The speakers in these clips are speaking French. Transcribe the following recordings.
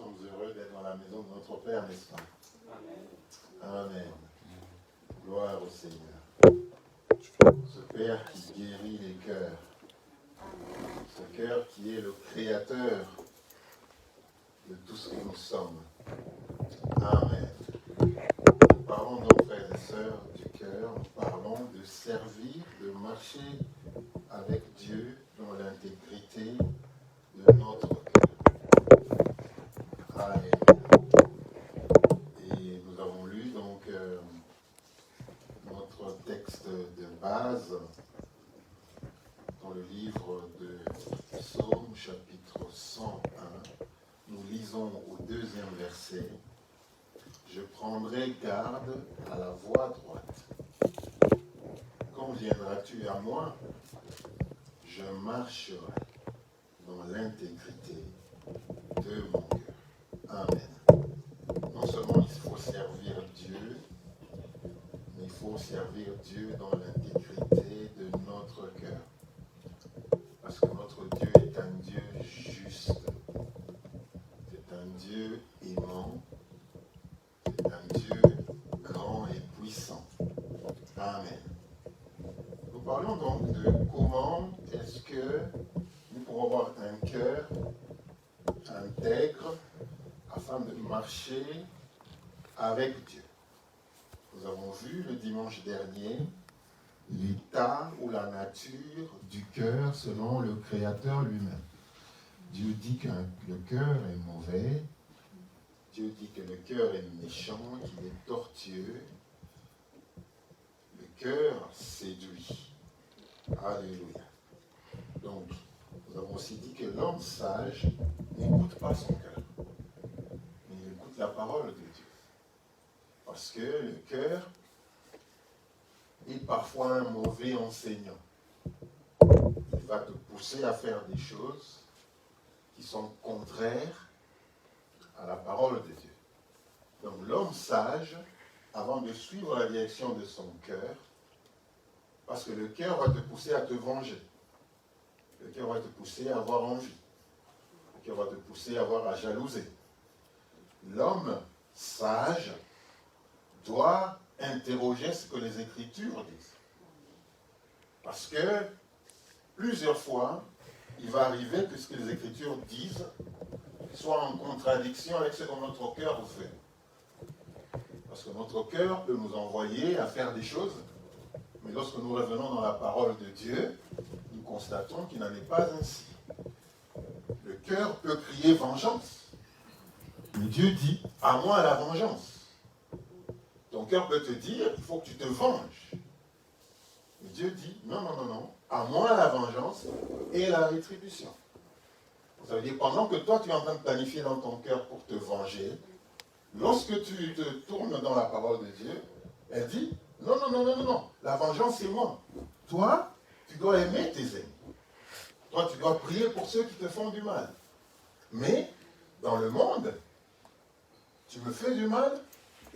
sommes heureux d'être dans la maison de notre Père, n'est-ce pas? Amen. Amen. Gloire au Seigneur. Ce Père qui guérit les cœurs. Ce cœur qui est le créateur de tout ce que nous sommes. Amen. Nous parlons donc, frères et sœurs, du cœur. Nous parlons de servir, de marcher avec Dieu dans l'intégrité de notre cœur. Amen. Et nous avons lu donc notre texte de base dans le livre de Psaume, chapitre 101. Nous lisons au 2e verset. Je prendrai garde à la voie droite. Quand viendras-tu à moi? Je marcherai dans l'intégrité de mon cœur. Amen. Non seulement il faut servir Dieu, mais il faut servir Dieu dans l'intégrité de notre cœur. Parce que notre Dieu est un Dieu juste. C'est un Dieu aimant. C'est un Dieu grand et puissant. Amen. Nous parlons donc de comment est-ce que nous pourrons avoir un cœur intègre afin de marcher avec Dieu. Nous avons vu le dimanche dernier l'état ou la nature du cœur selon le Créateur lui-même. Dieu dit que le cœur est mauvais. Dieu dit que le cœur est méchant, qu'il est tortueux. Le cœur séduit. Alléluia. Donc, nous avons aussi dit que l'homme sage n'écoute pas son cœur, mais il écoute la parole de Dieu. Parce que le cœur est parfois un mauvais enseignant. Il va te pousser à faire des choses qui sont contraires à la parole de Dieu. Donc l'homme sage, avant de suivre la direction de son cœur, parce que le cœur va te pousser à te venger. Le cœur va te pousser à avoir envie. Le cœur va te pousser à jalouser. L'homme sage doit interroger ce que les Écritures disent. Parce que plusieurs fois, il va arriver que ce que les Écritures disent soit en contradiction avec ce que notre cœur fait. Parce que notre cœur peut nous envoyer à faire des choses, mais lorsque nous revenons dans la parole de Dieu, nous constatons qu'il n'en est pas ainsi. Le cœur peut crier vengeance. Mais Dieu dit, à moi la vengeance. Ton cœur peut te dire, il faut que tu te venges. Mais Dieu dit, non, non, non, non, à moi la vengeance et la rétribution. Ça veut dire, pendant que toi tu es en train de planifier dans ton cœur pour te venger, lorsque tu te tournes dans la parole de Dieu, elle dit, non, non, non, non, non, non, la vengeance c'est moi. Toi, tu dois aimer tes ennemis. Toi, tu dois prier pour ceux qui te font du mal. Mais, dans le monde, tu me fais du mal,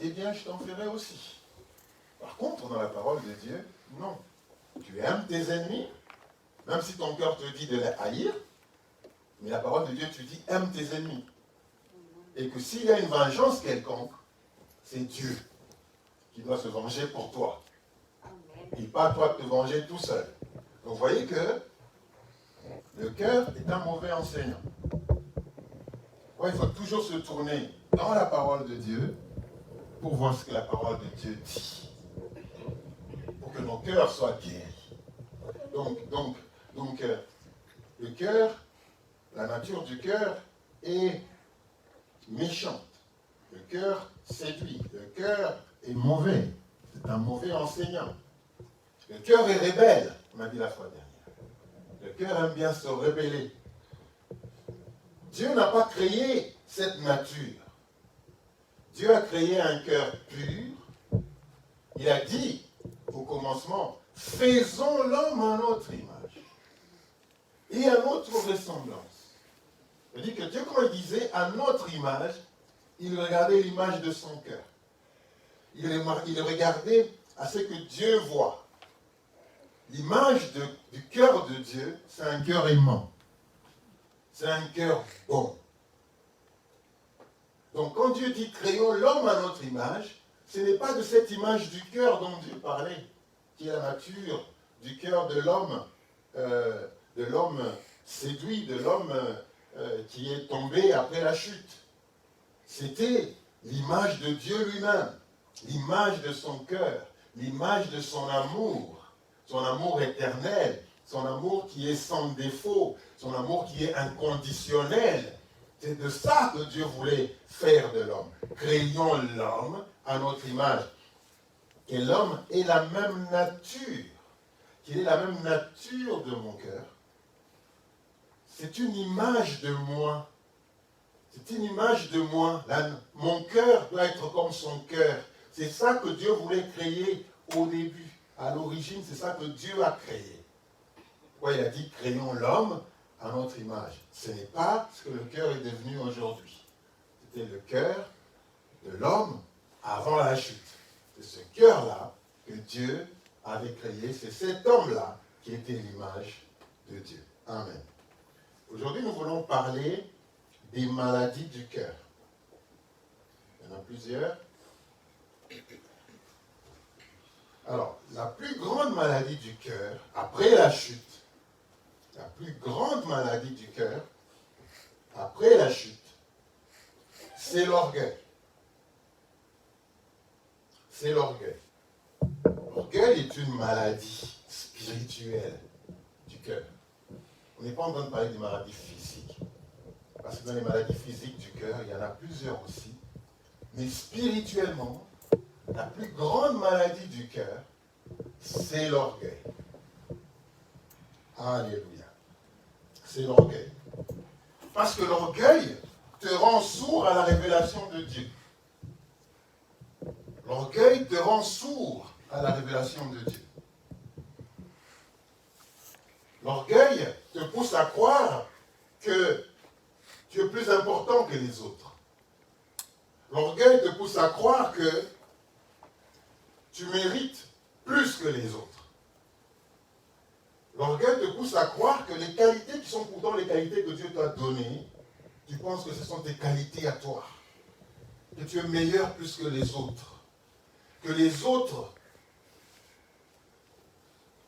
eh bien, je t'en ferai aussi. Par contre, dans la parole de Dieu, non. Tu aimes tes ennemis, même si ton cœur te dit de les haïr, mais la parole de Dieu, tu dis, aime tes ennemis. Et que s'il y a une vengeance quelconque, c'est Dieu qui doit se venger pour toi. Et pas toi de te venger tout seul. Donc, vous voyez que le cœur est un mauvais enseignant. Ouais, il faut toujours se tourner dans la parole de Dieu pour voir ce que la parole de Dieu dit. Pour que nos cœurs soient guéris. Donc, le cœur, la nature du cœur est méchante. Le cœur séduit. Le cœur est mauvais. C'est un mauvais enseignant. Le cœur est rebelle, on m'a dit la fois dernière. Le cœur aime bien se rebeller. Dieu n'a pas créé cette nature. Dieu a créé un cœur pur. Il a dit, au commencement, faisons l'homme à notre image et à notre ressemblance. Il dit que Dieu, quand il disait à notre image, il regardait l'image de son cœur. Il regardait à ce que Dieu voit. L'image du cœur de Dieu, c'est un cœur aimant. C'est un cœur bon. Dieu dit créons l'homme à notre image, ce n'est pas de cette image du cœur dont Dieu parlait, qui est la nature du cœur de l'homme séduit, de l'homme qui est tombé après la chute. C'était l'image de Dieu lui-même, l'image de son cœur, l'image de son amour éternel, son amour qui est sans défaut, son amour qui est inconditionnel. C'est de ça que Dieu voulait faire de l'homme. Créons l'homme à notre image. Et l'homme est la même nature, qu'il est la même nature de mon cœur. C'est une image de moi. C'est une image de moi. Mon cœur doit être comme son cœur. C'est ça que Dieu voulait créer au début. À l'origine, c'est ça que Dieu a créé. Pourquoi il a dit créons l'homme à notre image. Ce n'est pas ce que le cœur est devenu aujourd'hui. C'était le cœur de l'homme avant la chute. C'est ce cœur-là que Dieu avait créé. C'est cet homme-là qui était l'image de Dieu. Amen. Aujourd'hui, nous voulons parler des maladies du cœur. Il y en a plusieurs. Alors, la plus grande maladie du cœur, après la chute, la plus grande maladie du cœur, après la chute, c'est l'orgueil. C'est l'orgueil. L'orgueil est une maladie spirituelle du cœur. On n'est pas en train de parler des maladies physiques. Parce que dans les maladies physiques du cœur, il y en a plusieurs aussi. Mais spirituellement, la plus grande maladie du cœur, c'est l'orgueil. Alléluia. C'est l'orgueil. Parce que l'orgueil te rend sourd à la révélation de Dieu. L'orgueil te rend sourd à la révélation de Dieu. L'orgueil te pousse à croire que tu es plus important que les autres. L'orgueil te pousse à croire que tu mérites plus que les autres. L'orgueil te pousse à croire que les qualités qui sont pourtant les qualités que Dieu t'a données, tu penses que ce sont tes qualités à toi. Que tu es meilleur plus que les autres. Que les autres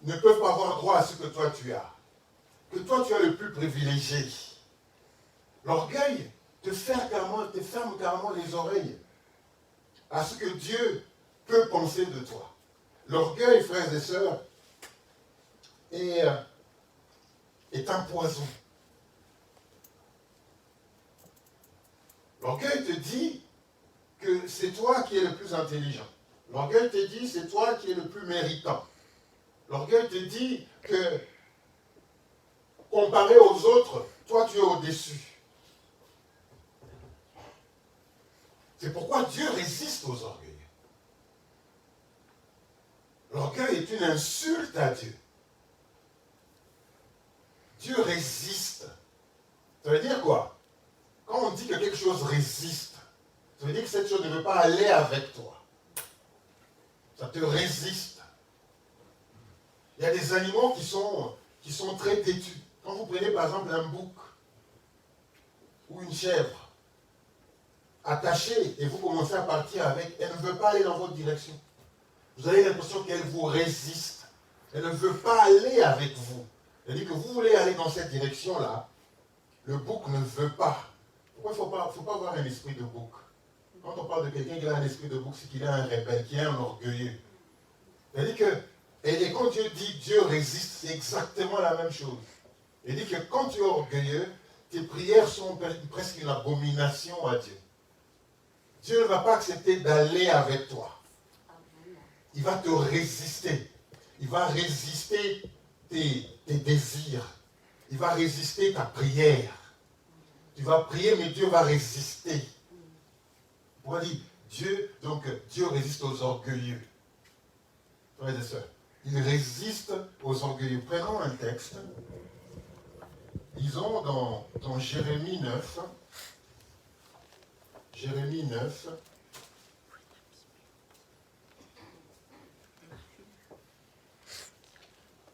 ne peuvent pas avoir droit à ce que toi tu as. Que toi tu es le plus privilégié. L'orgueil te ferme carrément les oreilles à ce que Dieu peut penser de toi. L'orgueil, frères et sœurs, est un poison. L'orgueil te dit que c'est toi qui es le plus intelligent. L'orgueil te dit c'est toi qui es le plus méritant. L'orgueil te dit que comparé aux autres, toi tu es au-dessus. C'est pourquoi Dieu résiste aux orgueils. L'orgueil est une insulte à Dieu. Dieu résiste. Ça veut dire quoi? Quand on dit que quelque chose résiste, ça veut dire que cette chose ne veut pas aller avec toi. Ça te résiste. Il y a des animaux qui sont très têtus. Quand vous prenez par exemple un bouc ou une chèvre, attachée et vous commencez à partir avec, elle ne veut pas aller dans votre direction. Vous avez l'impression qu'elle vous résiste. Elle ne veut pas aller avec vous. Elle dit que vous voulez aller dans cette direction-là. Le bouc ne veut pas. Pourquoi il ne faut pas avoir un esprit de bouc? Quand on parle de quelqu'un qui a un esprit de bouc, c'est qu'il est un rebelle, qu'il est un orgueilleux. Elle dit que, et quand Dieu dit Dieu résiste, c'est exactement la même chose. Il dit que quand tu es orgueilleux, tes prières sont presque une abomination à Dieu. Dieu ne va pas accepter d'aller avec toi. Il va te résister. Il va résister tes désirs. Il va résister ta prière. Tu vas prier, mais Dieu va résister. Pourquoi dire Dieu résiste aux orgueilleux. Frères et sœurs, il résiste aux orgueilleux. Prenons un texte. Lisons dans Jérémie 9. Jérémie 9.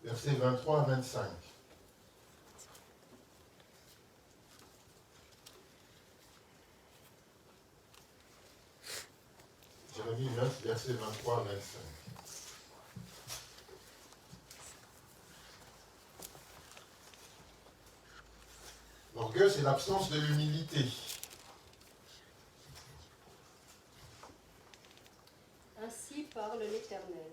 Versets 23 à 25. Deutéronomie 9, versets 23 à 25. L'orgueil, c'est l'absence de l'humilité. Ainsi parle l'Éternel,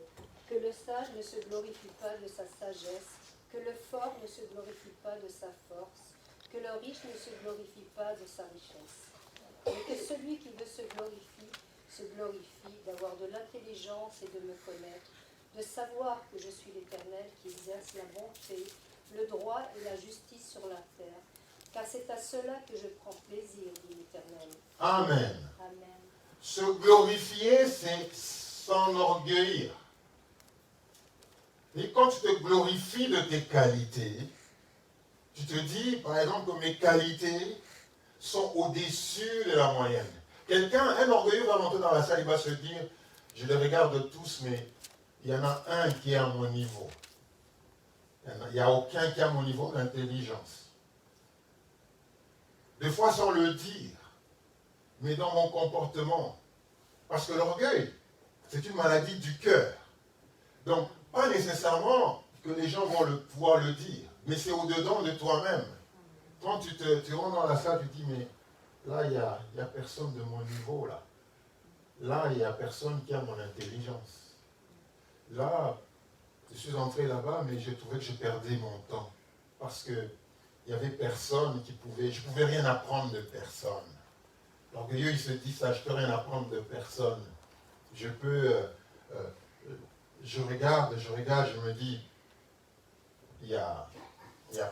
que le sage ne se glorifie pas de sa sagesse, que le fort ne se glorifie pas de sa force, que le riche ne se glorifie pas de sa richesse, mais que celui qui veut se glorifie d'avoir de l'intelligence et de me connaître, de savoir que je suis l'Éternel qui exerce la bonté, le droit et la justice sur la terre, car c'est à cela que je prends plaisir, dit l'Éternel. Amen. Amen. Se glorifier, c'est s'enorgueillir. Et quand tu te glorifies de tes qualités, tu te dis, par exemple, que mes qualités sont au-dessus de la moyenne. Un orgueilleux va monter dans la salle, il va se dire, je les regarde tous, mais il y en a un qui est à mon niveau. Il n'y a aucun qui est à mon niveau d'intelligence. Des fois sans le dire, mais dans mon comportement. Parce que l'orgueil, c'est une maladie du cœur. Donc, pas nécessairement que les gens vont pouvoir le dire, mais c'est au-dedans de toi-même. Quand tu rentres dans la salle, tu dis, mais là, il n'y a personne de mon niveau, là. Là, il n'y a personne qui a mon intelligence. Là, je suis entré là-bas, mais j'ai trouvé que je perdais mon temps. Parce que il n'y avait personne je ne pouvais rien apprendre de personne. L'orgueilleux, il se dit ça, je ne peux rien apprendre de personne. Je regarde, je me dis, il n'y a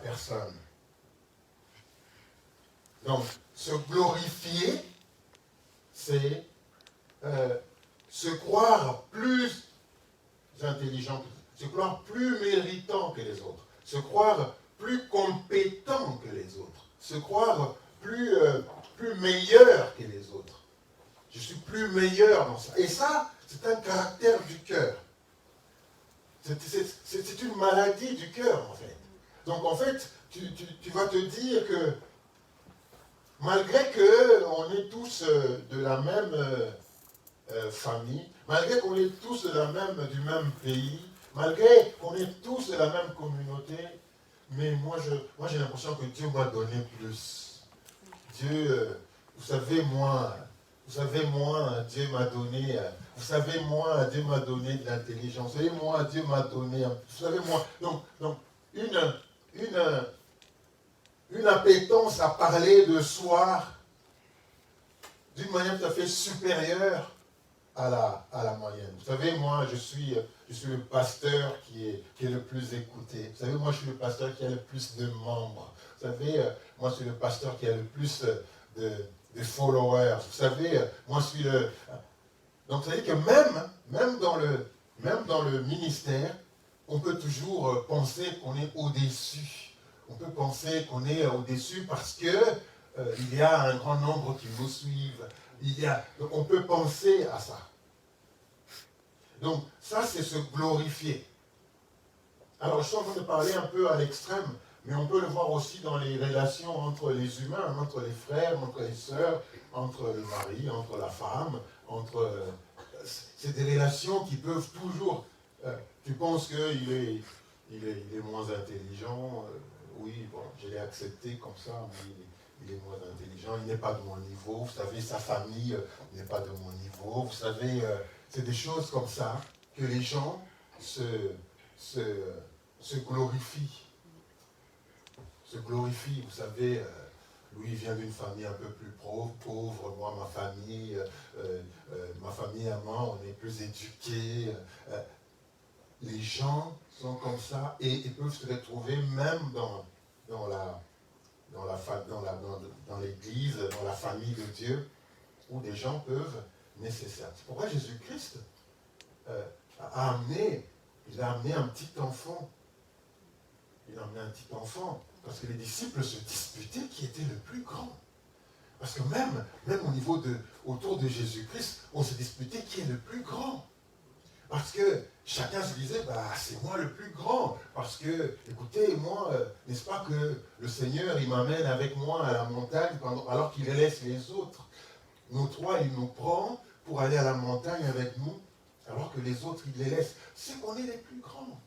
personne. Donc, se glorifier, c'est se croire plus intelligent, se croire plus méritant que les autres, se croire plus compétent que les autres, se croire plus meilleur que les autres. Je suis plus meilleur dans ça. Et ça, c'est un caractère du cœur. C'est une maladie du cœur, en fait. Donc, en fait, tu vas te dire que malgré qu'on est tous de la même famille, malgré qu'on est tous du même pays, malgré qu'on est tous de la même communauté, mais moi j'ai l'impression que Dieu m'a donné plus. Dieu, vous savez, moi, Dieu m'a donné, Dieu m'a donné de l'intelligence. Vous savez, moi, Dieu m'a donné, vous savez, moi, donc une appétence à parler de soi d'une manière tout à fait supérieure à la moyenne. Vous savez, moi, je suis le pasteur qui est le plus écouté. Vous savez, moi, je suis le pasteur qui a le plus de membres. Vous savez, moi, je suis le pasteur qui a le plus de followers. Vous savez, moi, je suis le... Donc, vous savez que même dans le ministère, on peut toujours penser qu'on est au-dessus. On peut penser qu'on est au-dessus parce que il y a un grand nombre qui nous suivent. Donc on peut penser à ça. Donc ça, c'est se glorifier. Alors je suis en train de parler un peu à l'extrême, mais on peut le voir aussi dans les relations entre les humains, entre les frères, entre les sœurs, entre le mari, entre la femme, c'est des relations qui peuvent toujours... tu penses qu'il est moins intelligent, oui, bon, je l'ai accepté comme ça, mais il est moins intelligent, il n'est pas de mon niveau, vous savez, sa famille n'est pas de mon niveau, vous savez, c'est des choses comme ça que les gens se glorifient. Se glorifient, vous savez, lui vient d'une famille un peu plus pauvre, moi, ma famille et moi, on est plus éduqués. Les gens sont comme ça et ils peuvent se retrouver même dans l'église, dans la famille de Dieu, où des gens peuvent nécessaire. C'est pourquoi Jésus-Christ a amené un petit enfant. Il a amené un petit enfant parce que les disciples se disputaient qui était le plus grand. Parce que même autour de Jésus-Christ, on se disputait qui est le plus grand. Parce que chacun se disait, c'est moi le plus grand. Parce que, écoutez, moi, n'est-ce pas que le Seigneur, il m'amène avec moi à la montagne alors qu'il laisse les autres. Nous trois, il nous prend pour aller à la montagne avec nous, alors que les autres, ils les laissent. C'est qu'on est les plus grands.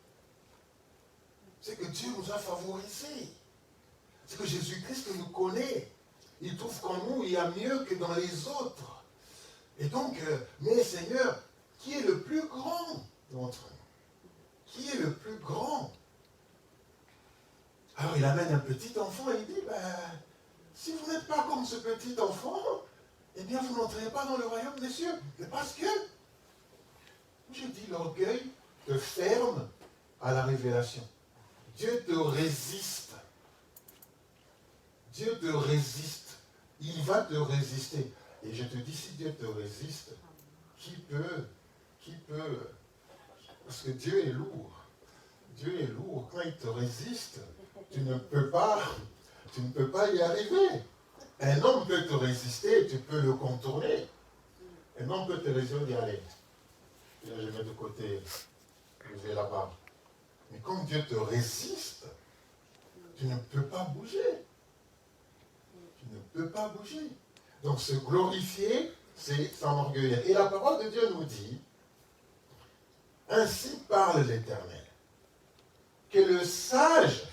C'est que Dieu nous a favorisés. C'est que Jésus-Christ nous connaît. Il trouve qu'en nous, il y a mieux que dans les autres. Et donc, mais Seigneur, qui est le plus grand d'entre nous? Qui est le plus grand? Alors il amène un petit enfant et il dit, si vous n'êtes pas comme ce petit enfant, eh bien vous n'entrez pas dans le royaume des cieux. Mais parce que, je dis, l'orgueil te ferme à la révélation. Dieu te résiste. Dieu te résiste. Il va te résister. Et je te dis, si Dieu te résiste, qui peut, parce que Dieu est lourd. Dieu est lourd. Quand il te résiste, tu ne peux pas y arriver. Un homme peut te résister, tu peux le contourner. Un homme peut te résister d'y aller. Et là, je mets de côté, je vais là-bas. Mais quand Dieu te résiste, tu ne peux pas bouger. Tu ne peux pas bouger. Donc se glorifier, c'est s'enorgueillir. Et la parole de Dieu nous dit, ainsi parle l'Éternel, que le sage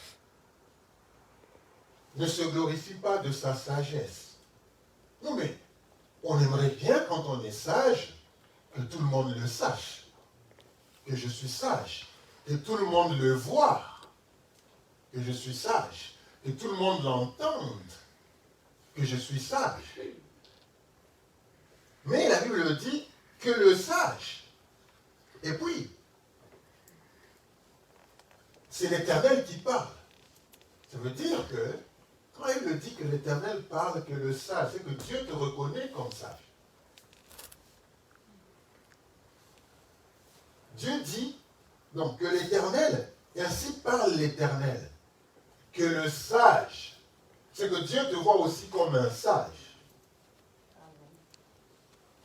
ne se glorifie pas de sa sagesse. Non mais, on aimerait bien quand on est sage, que tout le monde le sache, que je suis sage, que tout le monde le voie, que je suis sage, que tout le monde l'entende, que je suis sage. Mais la Bible dit que le sage, et puis, c'est l'Éternel qui parle. Ça veut dire que, quand il me dit que l'Éternel parle, que le sage, c'est que Dieu te reconnaît comme sage. Dieu dit, donc, que l'Éternel, et ainsi parle l'Éternel, que le sage, c'est que Dieu te voit aussi comme un sage.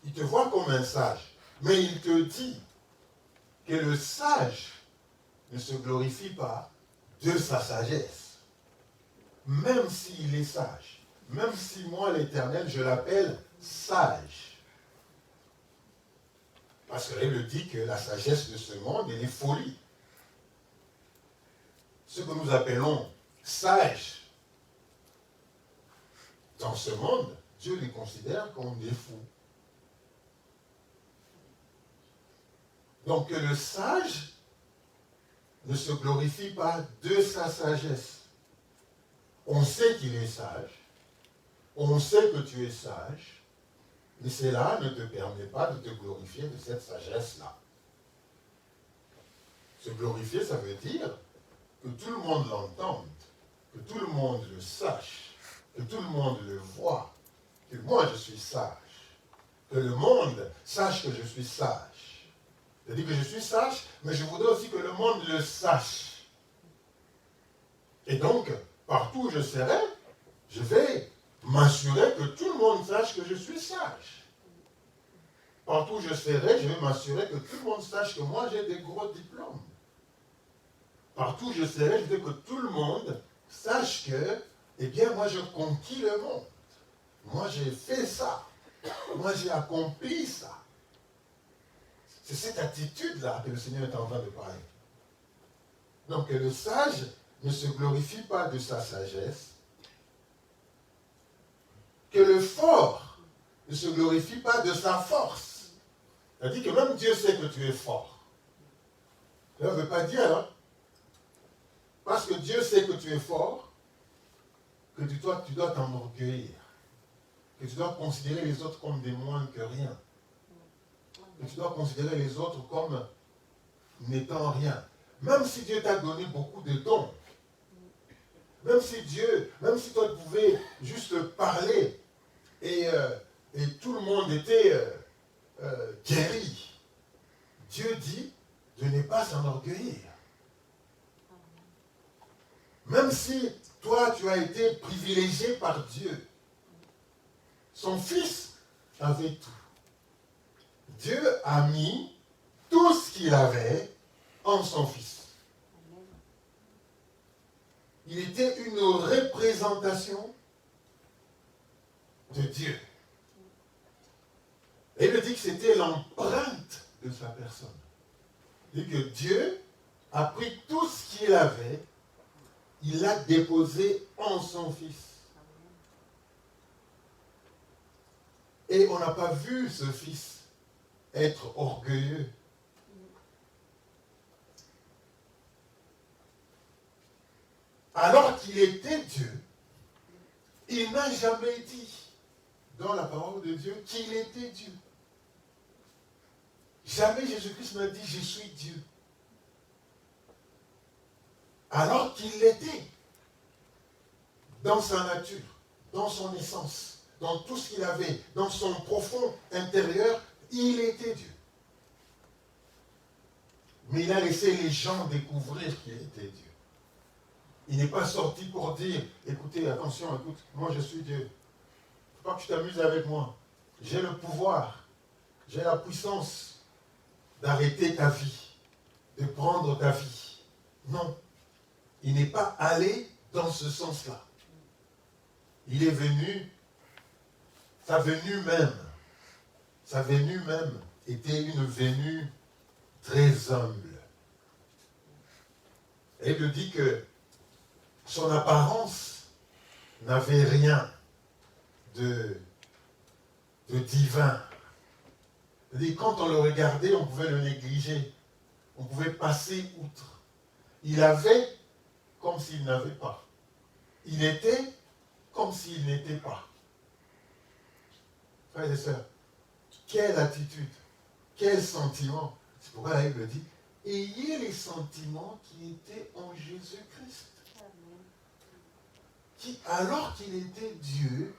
Il te voit comme un sage. Mais il te dit que le sage ne se glorifie pas de sa sagesse. Même s'il est sage. Même si moi, l'Éternel, je l'appelle sage. Parce que la Bible dit que la sagesse de ce monde, elle est folie. Ce que nous appelons sages dans ce monde, Dieu les considère comme des fous. Donc que le sage ne se glorifie pas de sa sagesse. On sait qu'il est sage, on sait que tu es sage, mais cela ne te permet pas de te glorifier de cette sagesse-là. Se glorifier, ça veut dire que tout le monde l'entende, que tout le monde le sache, que tout le monde le voit, que moi je suis sage, que le monde sache que je suis sage. Je dis que je suis sage, mais je voudrais aussi que le monde le sache. Et donc, partout où je serai, je vais m'assurer que tout le monde sache que je suis sage. Partout où je serai, je vais m'assurer que tout le monde sache que moi j'ai des gros diplômes. Partout où je serai, je veux que tout le monde sache que, eh bien, moi je conquis le monde. Moi j'ai fait ça. Moi j'ai accompli ça. C'est cette attitude-là que le Seigneur est en train de parler. Donc le sage ne se glorifie pas de sa sagesse. Que le fort ne se glorifie pas de sa force. C'est-à-dire que même Dieu sait que tu es fort. Cela ne veut pas dire, hein, parce que Dieu sait que tu es fort, que tu dois t'enorgueillir. Que tu dois considérer les autres comme des moins que rien. Que tu dois considérer les autres comme n'étant rien. Même si Dieu t'a donné beaucoup de dons, même si toi tu pouvais juste parler et tout le monde était guéri, Dieu dit de ne pas s'enorgueillir. Même si toi tu as été privilégié par Dieu, son fils avait tout. Dieu a mis tout ce qu'il avait en son fils. Il était une représentation de Dieu. Et il dit que c'était l'empreinte de sa personne. Et que Dieu a pris tout ce qu'il avait, il l'a déposé en son Fils. Et on n'a pas vu ce Fils être orgueilleux. Alors qu'il était Dieu, il n'a jamais dit dans la parole de Dieu qu'il était Dieu. Jamais Jésus-Christ n'a dit « je suis Dieu ». Alors qu'il l'était, dans sa nature, dans son essence, dans tout ce qu'il avait, dans son profond intérieur, il était Dieu. Mais il a laissé les gens découvrir qu'il était Dieu. Il n'est pas sorti pour dire, écoutez, attention, écoute, moi je suis Dieu. Il ne faut pas que tu t'amuses avec moi. J'ai le pouvoir, j'ai la puissance d'arrêter ta vie, de prendre ta vie. Non, il n'est pas allé dans ce sens-là. Il est venu, sa venue même était une venue très humble. Et il dit que son apparence n'avait rien de divin. C'est-à-dire, quand on le regardait, on pouvait le négliger. On pouvait passer outre. Il avait comme s'il n'avait pas. Il était comme s'il n'était pas. Frères et sœurs, quelle attitude, quel sentiment. C'est pourquoi la Bible dit, ayez les sentiments qui étaient en Jésus-Christ. Qui, alors qu'il était Dieu,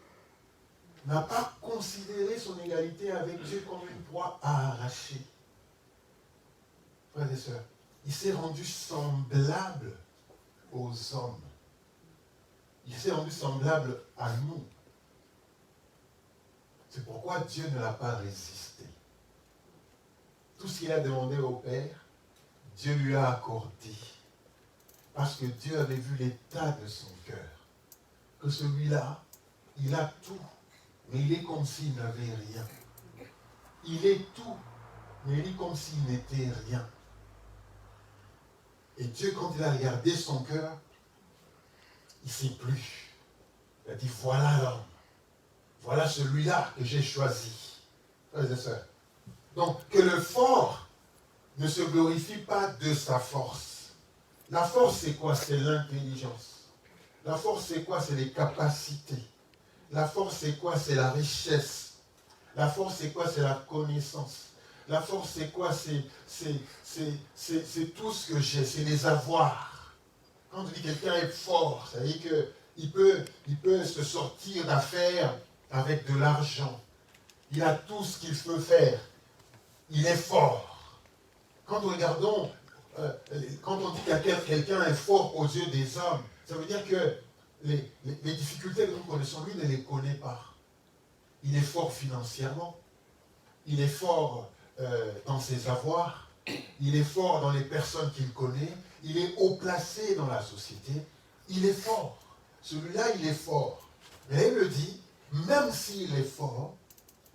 n'a pas considéré son égalité avec Dieu comme une proie à arracher. Frères et sœurs, il s'est rendu semblable aux hommes. Il s'est rendu semblable à nous. C'est pourquoi Dieu ne l'a pas résisté. Tout ce qu'il a demandé au Père, Dieu lui a accordé. Parce que Dieu avait vu l'état de son cœur. Que celui-là, il a tout, mais il est comme s'il n'avait rien. Il est tout, mais il est comme s'il n'était rien. Et Dieu, quand il a regardé son cœur, il ne sait plus. Il a dit, voilà l'homme. Voilà celui-là que j'ai choisi. Frères et sœurs. Donc, que le fort ne se glorifie pas de sa force. La force, c'est quoi? C'est l'intelligence. La force, c'est quoi? C'est les capacités. La force, c'est quoi? C'est la richesse. La force, c'est quoi? C'est la connaissance. La force, c'est quoi? C'est tout ce que j'ai, c'est les avoirs. Quand on dit que quelqu'un est fort, ça veut dire qu'il peut se sortir d'affaires avec de l'argent. Il a tout ce qu'il peut faire. Il est fort. Quand nous regardons, quand on dit que quelqu'un est fort aux yeux des hommes, ça veut dire que les difficultés que nous connaissons, lui ne les connaît pas. Il est fort financièrement. Il est fort dans ses avoirs. Il est fort dans les personnes qu'il connaît. Il est haut placé dans la société. Il est fort. Celui-là, il est fort. Mais il le dit, même s'il est fort,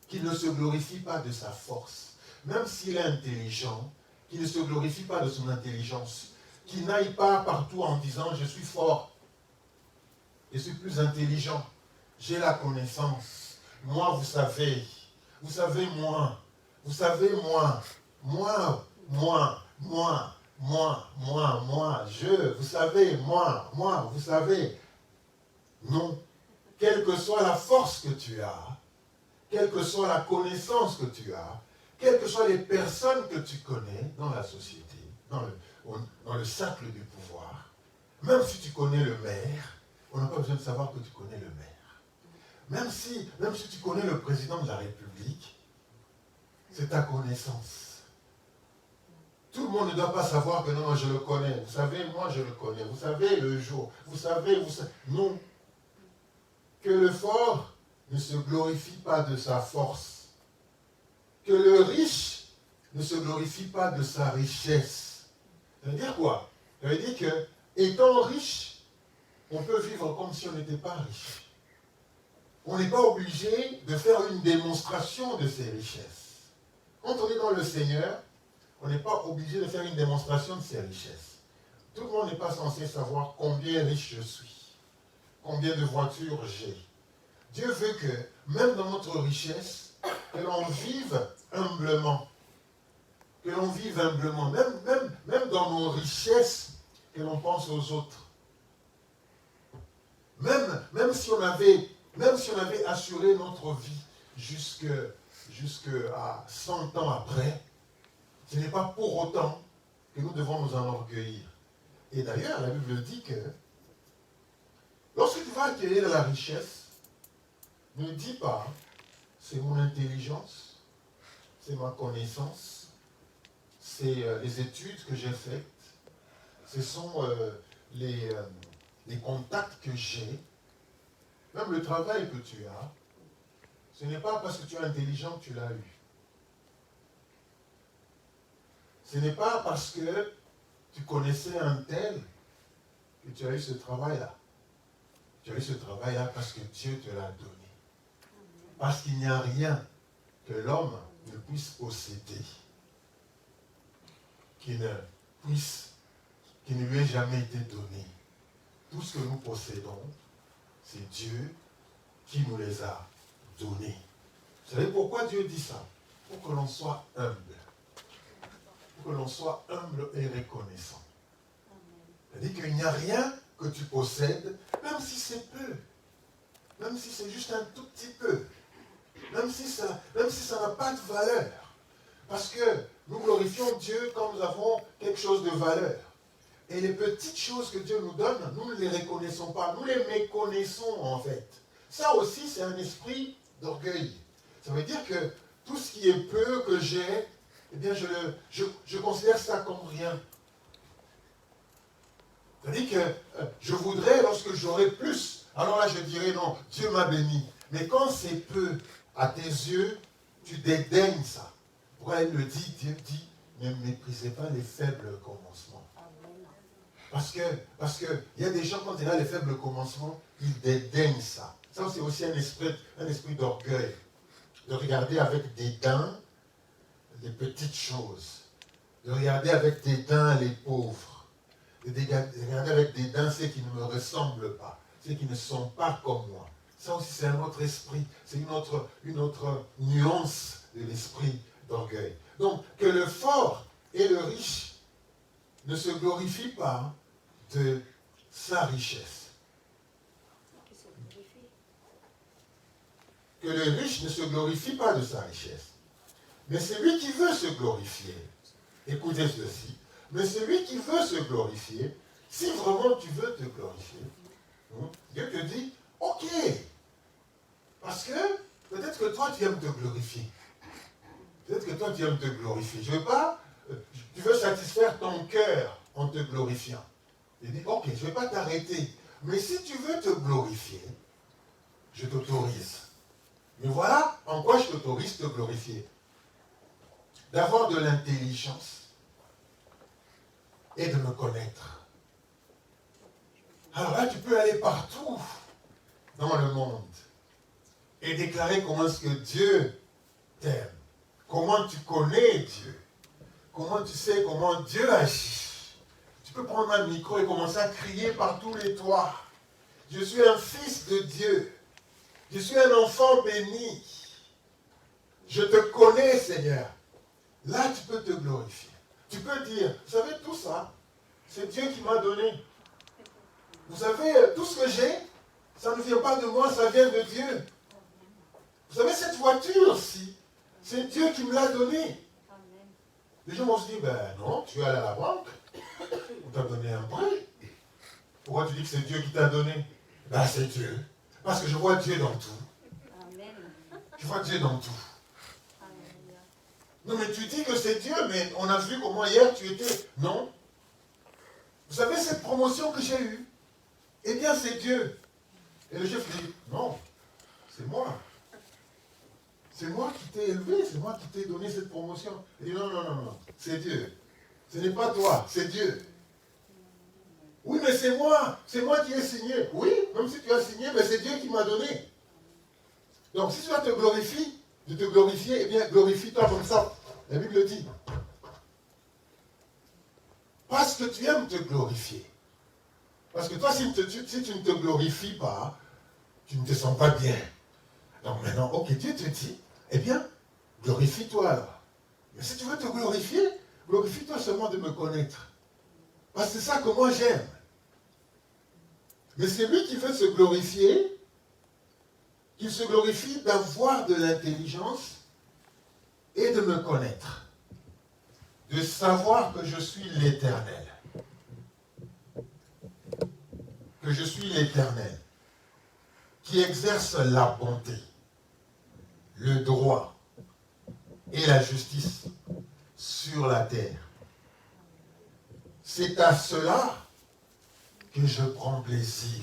qu'il ne se glorifie pas de sa force. Même s'il est intelligent, qu'il ne se glorifie pas de son intelligence. Qu'il n'aille pas partout en disant, je suis fort. Je suis plus intelligent. J'ai la connaissance. Moi, vous savez moi. Vous savez moi. Moi, vous savez, moi, vous savez. Non. Quelle que soit la force que tu as, quelle que soit la connaissance que tu as, quelles que soient les personnes que tu connais dans la société, dans le cercle du pouvoir, même si tu connais le maire, on n'a pas besoin de savoir que tu connais le maire. Même si tu connais le président de la République, c'est ta connaissance. Tout le monde ne doit pas savoir que non, je le connais. Vous savez, moi je le connais. Vous savez le jour. Vous savez. Non. Que le fort ne se glorifie pas de sa force. Que le riche ne se glorifie pas de sa richesse. Ça veut dire quoi? Ça veut dire que, étant riche, on peut vivre comme si on n'était pas riche. On n'est pas obligé de faire une démonstration de ses richesses. Quand on est dans le Seigneur, on n'est pas obligé de faire une démonstration de ses richesses. Tout le monde n'est pas censé savoir combien riche je suis, combien de voitures j'ai. Dieu veut que, même dans notre richesse, que l'on vive humblement. Que l'on vive humblement. Même dans nos richesses, que l'on pense aux autres. Même si on avait assuré notre vie jusqu'à 100 ans après, ce n'est pas pour autant que nous devons nous enorgueillir. Et d'ailleurs, la Bible dit que lorsque tu vas acquérir la richesse, ne dis pas, c'est mon intelligence, c'est ma connaissance, c'est les études que j'ai faites, ce sont les contacts que j'ai, même le travail que tu as. Ce n'est pas parce que tu es intelligent que tu l'as eu. Ce n'est pas parce que tu connaissais un tel que tu as eu ce travail-là. Tu as eu ce travail-là parce que Dieu te l'a donné. Parce qu'il n'y a rien que l'homme ne puisse posséder qui ne lui ait jamais été donné. Tout ce que nous possédons, c'est Dieu qui nous les a donnés. Vous savez pourquoi Dieu dit ça? Pour que l'on soit humble. Pour que l'on soit humble et reconnaissant. C'est-à-dire qu'il n'y a rien que tu possèdes, même si c'est peu. Même si c'est juste un tout petit peu. Même si ça n'a pas de valeur. Parce que nous glorifions Dieu quand nous avons quelque chose de valeur. Et les petites choses que Dieu nous donne, nous ne les reconnaissons pas. Nous les méconnaissons en fait. Ça aussi, c'est un esprit d'orgueil. Ça veut dire que tout ce qui est peu que j'ai, eh bien, je considère ça comme rien. C'est-à-dire que je voudrais, lorsque j'aurai plus, alors là je dirais non, Dieu m'a béni. Mais quand c'est peu, à tes yeux, tu dédaignes ça. Pourquoi il le dit? Dieu dit, ne méprisez pas les faibles commencements. Parce que il y a des gens, quand il y a les faibles commencements, ils dédaignent ça. Ça, c'est aussi un esprit d'orgueil. De regarder avec dédain les petites choses. De regarder avec dédain les pauvres. De regarder avec dédain ceux qui ne me ressemblent pas. Ceux qui ne sont pas comme moi. Ça aussi, c'est un autre esprit. C'est une autre nuance de l'esprit d'orgueil. Donc, que le fort et le riche ne se glorifient pas de sa richesse. Que le riche ne se glorifie pas de sa richesse. Mais celui qui veut se glorifier, écoutez ceci, mais celui qui veut se glorifier, si vraiment tu veux te glorifier, Dieu te dit, ok, parce que peut-être que toi tu aimes te glorifier. Peut-être que toi tu aimes te glorifier. Tu veux satisfaire ton cœur en te glorifiant. Il dit, ok, je ne vais pas t'arrêter. Mais si tu veux te glorifier, je t'autorise. Mais voilà en quoi je t'autorise te glorifier. D'avoir de l'intelligence et de me connaître. Alors là, tu peux aller partout dans le monde et déclarer comment est-ce que Dieu t'aime. Comment tu connais Dieu. Comment tu sais comment Dieu agit. Tu peux prendre un micro et commencer à crier par tous les toits. Je suis un fils de Dieu. Je suis un enfant béni. Je te connais, Seigneur. Là, tu peux te glorifier. Tu peux dire, vous savez, tout ça, c'est Dieu qui m'a donné. Vous savez, tout ce que j'ai, ça ne vient pas de moi, ça vient de Dieu. Vous savez, cette voiture-ci, c'est Dieu qui me l'a donnée. Les gens vont se dire, ben non, tu es allé à la banque, on t'a donné un prêt. Pourquoi tu dis que c'est Dieu qui t'a donné? Ben c'est Dieu. Parce que je vois Dieu dans tout. Je vois Dieu dans tout. Non, mais tu dis que c'est Dieu, mais on a vu comment hier tu étais. Non. Vous savez cette promotion que j'ai eue? Eh bien, c'est Dieu. Et le chef dit, non, c'est moi. C'est moi qui t'ai élevé, c'est moi qui t'ai donné cette promotion. Il dit, non, c'est Dieu. Ce n'est pas toi, c'est Dieu. Oui, mais c'est moi qui ai signé. Oui, même si tu as signé, mais c'est Dieu qui m'a donné. Donc, si tu vas te glorifier, eh bien, glorifie-toi comme ça. La Bible dit. Parce que tu aimes te glorifier. Parce que toi, si tu ne te glorifies pas, tu ne te sens pas bien. Donc maintenant, ok, Dieu te dit, eh bien, glorifie-toi alors. Mais si tu veux te glorifier, glorifie-toi seulement de me connaître. Parce que c'est ça que moi j'aime. Mais c'est lui qui veut se glorifier, qu'il se glorifie d'avoir de l'intelligence et de me connaître. De savoir que je suis l'Éternel. Que je suis l'Éternel. Qui exerce la bonté, le droit et la justice sur la terre. C'est à cela que je prends plaisir,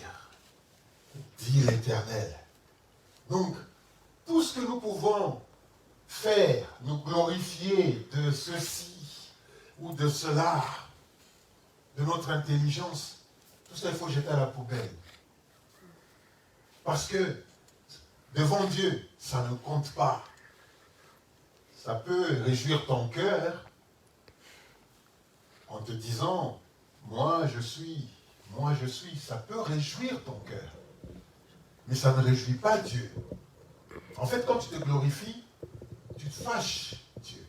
dit l'Éternel. Donc, tout ce que nous pouvons faire, nous glorifier de ceci ou de cela, de notre intelligence, tout ça, il faut jeter à la poubelle. Parce que, devant Dieu, ça ne compte pas. Ça peut réjouir ton cœur en te disant, moi je suis, ça peut réjouir ton cœur. Mais ça ne réjouit pas Dieu. En fait, quand tu te glorifies, tu te fâches Dieu.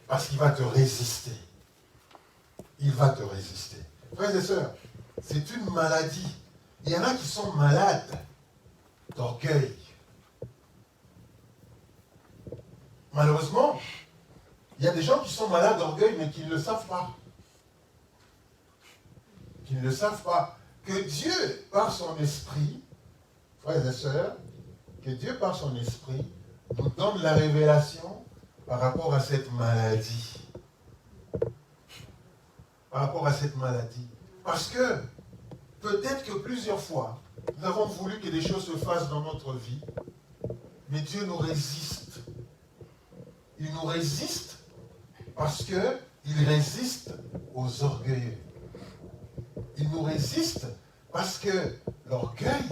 Parce qu'il va te résister. Il va te résister. Frères et sœurs, c'est une maladie. Il y en a qui sont malades d'orgueil. Malheureusement, il y a des gens qui sont malades d'orgueil, mais qui ne le savent pas. Qui ne le savent pas. Que Dieu, par son esprit, frères et sœurs, que Dieu, par son esprit, nous donne la révélation par rapport à cette maladie. Par rapport à cette maladie. Parce que, peut-être que plusieurs fois, nous avons voulu que des choses se fassent dans notre vie, mais Dieu nous résiste. Il nous résiste parce qu'il résiste aux orgueilleux. Il nous résiste parce que l'orgueil,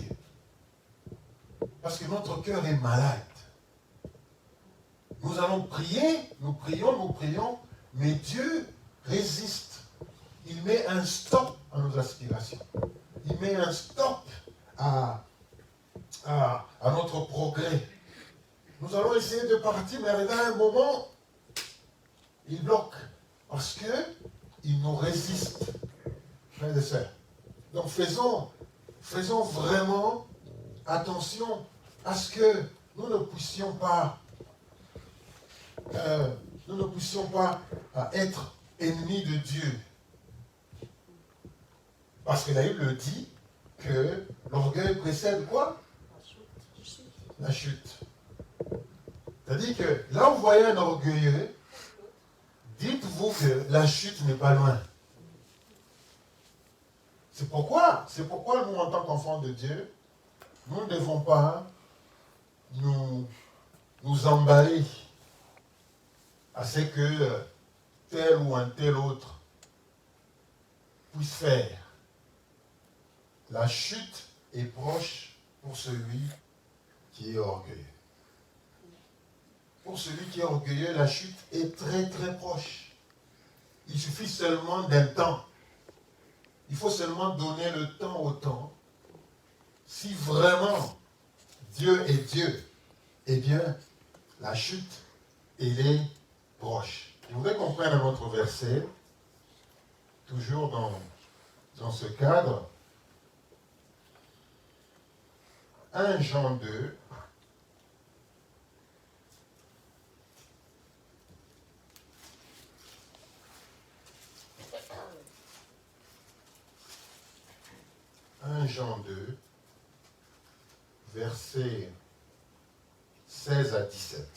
parce que notre cœur est malade. Nous allons prier, nous prions, mais Dieu résiste. Il met un stop à nos aspirations. Il met un stop à notre progrès. Nous allons essayer de partir, mais arrivé à un moment, il bloque. Parce qu'il nous résiste. Frères et sœurs. Donc faisons vraiment attention à ce que nous ne puissions pas être ennemis de Dieu. Parce que la Bible dit que l'orgueil précède quoi? La chute. C'est-à-dire que là où vous voyez un orgueilleux, dites-vous que la chute n'est pas loin. C'est pourquoi nous, en tant qu'enfants de Dieu, nous ne devons pas nous emballer à ce que tel ou un tel autre puisse faire. La chute est proche pour celui qui est orgueilleux. Pour celui qui est orgueilleux, la chute est très très proche. Il suffit seulement d'un temps. Il faut seulement donner le temps au temps. Si vraiment Dieu est Dieu, eh bien, la chute, elle est proche. Je voudrais qu'on prenne un autre verset, toujours dans ce cadre. 1 Jean 2. Jean 2, versets 16 à 17.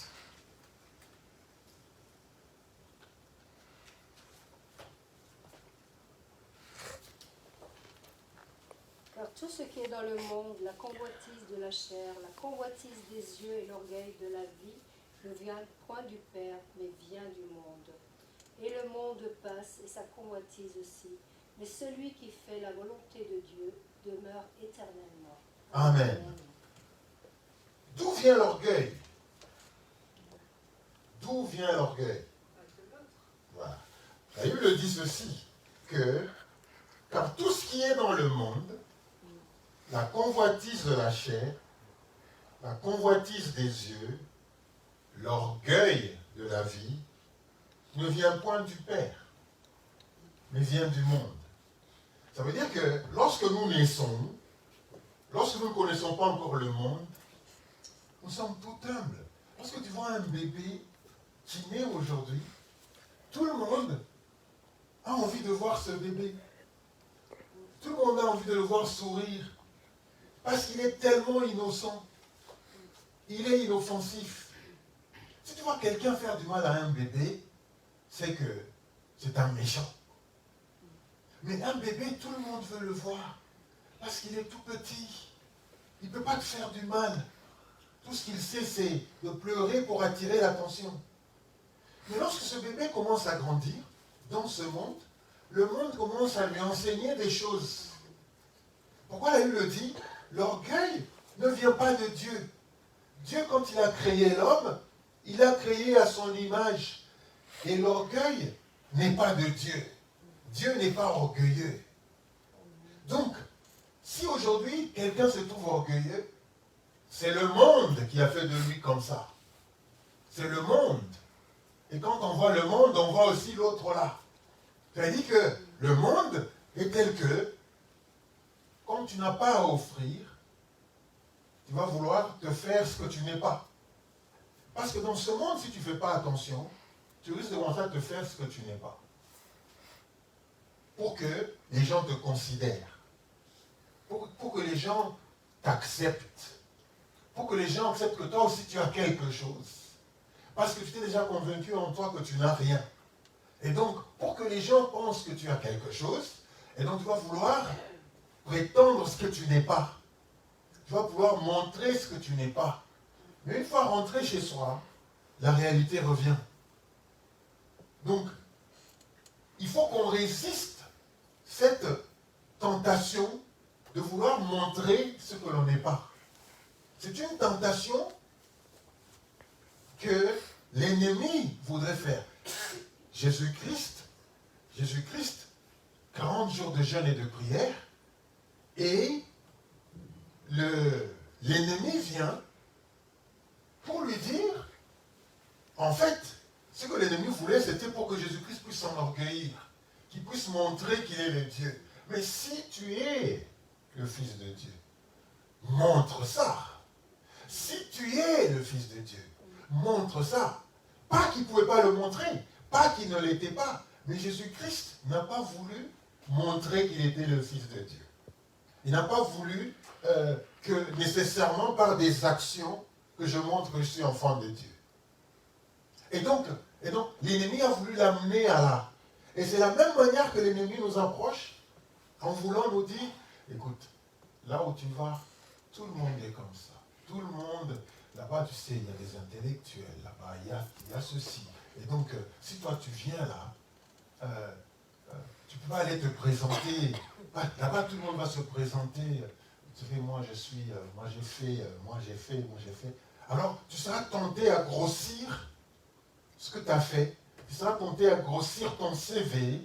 Car tout ce qui est dans le monde, la convoitise de la chair, la convoitise des yeux et l'orgueil de la vie, ne vient point du Père, mais vient du monde. Et le monde passe et sa convoitise aussi, mais celui qui fait la volonté de Dieu demeure éternellement. Amen. D'où vient l'orgueil? d'où vient l'orgueil? Voilà. La Bible dit ceci, que car tout ce qui est dans le monde, la convoitise de la chair, la convoitise des yeux, l'orgueil de la vie, ne vient point du Père, mais vient du monde. Ça veut dire que lorsque nous naissons, lorsque nous ne connaissons pas encore le monde, nous sommes tout humbles. Lorsque tu vois un bébé qui naît aujourd'hui, tout le monde a envie de voir ce bébé. Tout le monde a envie de le voir sourire. Parce qu'il est tellement innocent. Il est inoffensif. Si tu vois quelqu'un faire du mal à un bébé, c'est que c'est un méchant. Mais un bébé, tout le monde veut le voir. Parce qu'il est tout petit. Il ne peut pas te faire du mal. Tout ce qu'il sait, c'est de pleurer pour attirer l'attention. Mais lorsque ce bébé commence à grandir dans ce monde, le monde commence à lui enseigner des choses. Pourquoi la Bible dit? L'orgueil ne vient pas de Dieu. Dieu, quand il a créé l'homme, il a créé à son image. Et l'orgueil n'est pas de Dieu. Dieu n'est pas orgueilleux. Donc, si aujourd'hui quelqu'un se trouve orgueilleux, c'est le monde qui a fait de lui comme ça. C'est le monde. Et quand on voit le monde, on voit aussi l'autre là. C'est-à-dire que le monde est tel que, quand tu n'as pas à offrir, tu vas vouloir te faire ce que tu n'es pas. Parce que dans ce monde, si tu ne fais pas attention, tu risques de commencer à te faire ce que tu n'es pas. Pour que les gens te considèrent. Pour que les gens t'acceptent. Pour que les gens acceptent que toi aussi tu as quelque chose. Parce que tu t'es déjà convaincu en toi que tu n'as rien. Et donc, pour que les gens pensent que tu as quelque chose, et donc tu vas vouloir prétendre ce que tu n'es pas. Tu vas pouvoir montrer ce que tu n'es pas. Mais une fois rentré chez soi, la réalité revient. Donc, il faut qu'on résiste cette tentation de vouloir montrer ce que l'on n'est pas. C'est une tentation que l'ennemi voudrait faire. Jésus-Christ, 40 jours de jeûne et de prière, et l'ennemi vient pour lui dire, en fait, ce que l'ennemi voulait, c'était pour que Jésus-Christ puisse s'enorgueillir, qu'il puisse montrer qu'il est le Dieu. Mais si tu es le Fils de Dieu, montre ça. Si tu es le Fils de Dieu, montre ça. Pas qu'il ne pouvait pas le montrer, pas qu'il ne l'était pas, mais Jésus-Christ n'a pas voulu montrer qu'il était le Fils de Dieu. Il n'a pas voulu que nécessairement par des actions que je montre que je suis enfant de Dieu. Et donc l'ennemi a voulu l'amener à là. Et c'est la même manière que l'ennemi nous approche en voulant nous dire, écoute, là où tu vas, tout le monde est comme ça. Tout le monde, là-bas, tu sais, il y a des intellectuels, là-bas, il y a ceci. Et donc, si toi, tu viens là, tu peux pas aller te présenter. Là-bas, tout le monde va se présenter. Tu sais, moi, j'ai fait. Alors, tu seras tenté à grossir ce que tu as fait. Tu seras tenté à grossir ton CV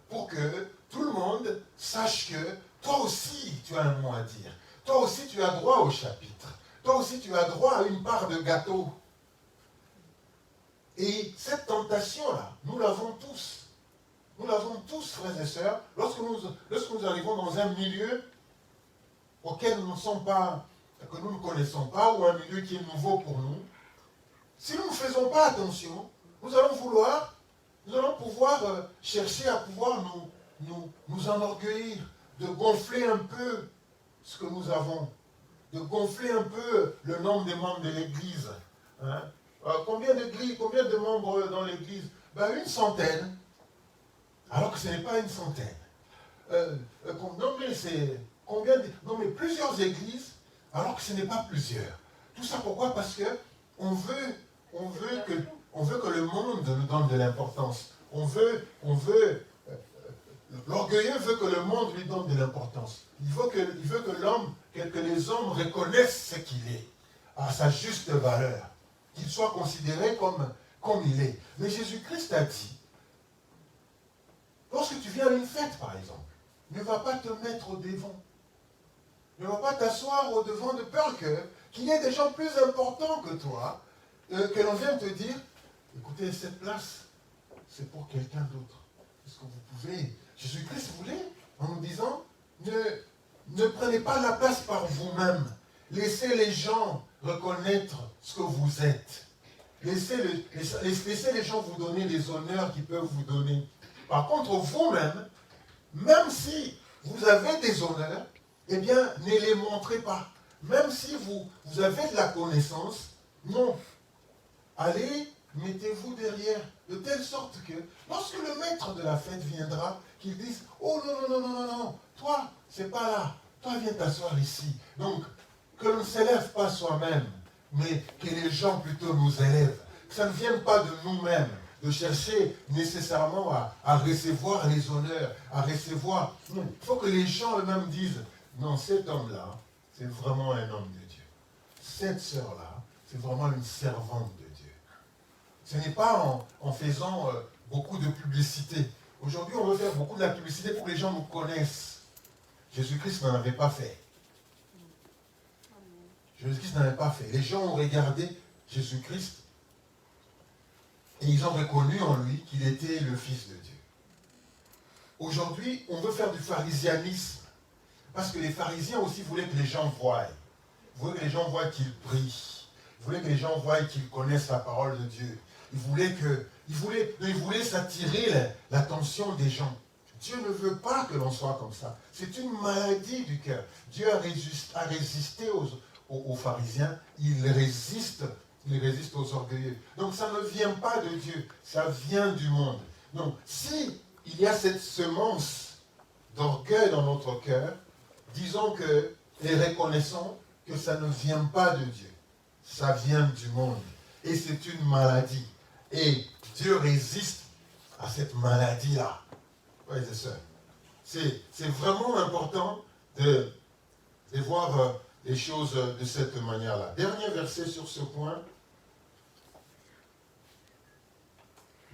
pour que tout le monde sache que toi aussi, tu as un mot à dire. Toi aussi, tu as droit au chapitre. Toi aussi, tu as droit à une part de gâteau. Et cette tentation-là, nous l'avons tous. Nous l'avons tous, frères et sœurs, lorsque nous arrivons dans un milieu auquel nous ne sommes pas, que nous ne connaissons pas, ou un milieu qui est nouveau pour nous. Si nous ne faisons pas attention, nous allons pouvoir chercher à pouvoir nous enorgueillir, de gonfler un peu ce que nous avons, de gonfler un peu le nombre des membres de l'Église. Hein? Combien de membres dans l'Église? Une centaine, alors que ce n'est pas une centaine. Mais plusieurs églises, alors que ce n'est pas plusieurs. Tout ça pourquoi? Parce que on veut que le monde nous donne de l'importance. L'orgueilleux veut que le monde lui donne de l'importance. Il veut que les hommes reconnaissent ce qu'il est, à sa juste valeur. Qu'il soit considéré comme il est. Mais Jésus-Christ a dit, lorsque tu viens à une fête, par exemple, ne va pas te mettre au devant. Ne va pas t'asseoir au devant de peur qu'il y ait des gens plus importants que toi, que l'on vienne te dire, écoutez, cette place, c'est pour quelqu'un d'autre. Est-ce que vous pouvez... Jésus-Christ voulait, en nous disant, ne prenez pas la place par vous-même. Laissez les gens reconnaître ce que vous êtes. Laissez les gens vous donner les honneurs qu'ils peuvent vous donner. Par contre, vous-même, même si vous avez des honneurs, eh bien, ne les montrez pas. Même si vous avez de la connaissance, non. Allez, mettez-vous derrière, de telle sorte que, lorsque le maître de la fête viendra, qu'il dise, oh non, toi, c'est pas là, toi viens t'asseoir ici. Donc, que l'on ne s'élève pas soi-même, mais que les gens plutôt nous élèvent. Que ça ne vienne pas de nous-mêmes, de chercher nécessairement à recevoir les honneurs, à recevoir. Non, il faut que les gens eux-mêmes disent, non, cet homme-là, c'est vraiment un homme de Dieu. Cette sœur-là, c'est vraiment une servante de Dieu. Ce n'est pas en faisant beaucoup de publicité. Aujourd'hui, on veut faire beaucoup de la publicité pour que les gens nous connaissent. Jésus-Christ n'en avait pas fait. Jésus-Christ n'en avait pas fait. Les gens ont regardé Jésus-Christ et ils ont reconnu en lui qu'il était le Fils de Dieu. Aujourd'hui, on veut faire du pharisianisme. Parce que les pharisiens aussi voulaient que les gens voient. Ils voulaient que les gens voient qu'ils brillent. Ils voulaient que les gens voient qu'ils connaissent la parole de Dieu. Ils voulaient s'attirer l'attention des gens. Dieu ne veut pas que l'on soit comme ça. C'est une maladie du cœur. Dieu a résisté aux pharisiens. Il résiste aux orgueilleux. Donc ça ne vient pas de Dieu. Ça vient du monde. Donc si il y a cette semence d'orgueil dans notre cœur, disons que, et reconnaissons que ça ne vient pas de Dieu. Ça vient du monde. Et c'est une maladie. Et Dieu résiste à cette maladie-là. Frères et sœurs. C'est vraiment important de voir les choses de cette manière-là. Dernier verset sur ce point.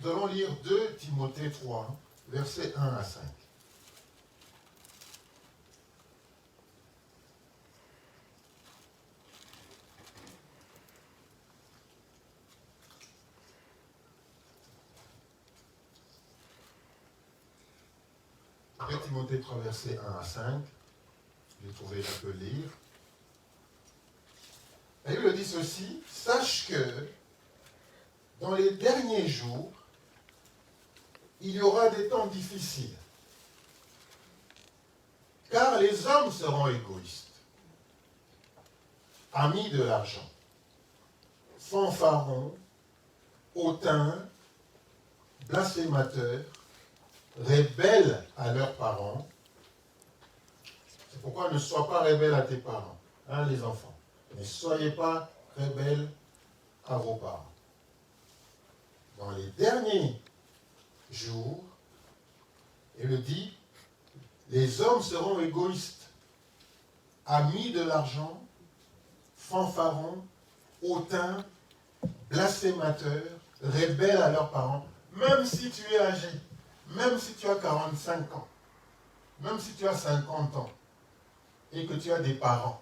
Nous allons lire 2 Timothée 3, versets 1 à 5. Timothée 3, versets 1 à 5. J'ai trouvé, je peux lire. Et il dit ceci, sache que dans les derniers jours, il y aura des temps difficiles. Car les hommes seront égoïstes, amis de l'argent, fanfarons, hautains, blasphémateurs, rebelles à leurs parents. C'est pourquoi ne sois pas rebelle à tes parents, hein, les enfants. Ne soyez pas rebelles à vos parents. Dans les derniers jours, il dit, les hommes seront égoïstes, amis de l'argent, fanfarons, hautains, blasphémateurs, rebelles à leurs parents, même si tu es âgé. Même si tu as 45 ans, même si tu as 50 ans, et que tu as des parents,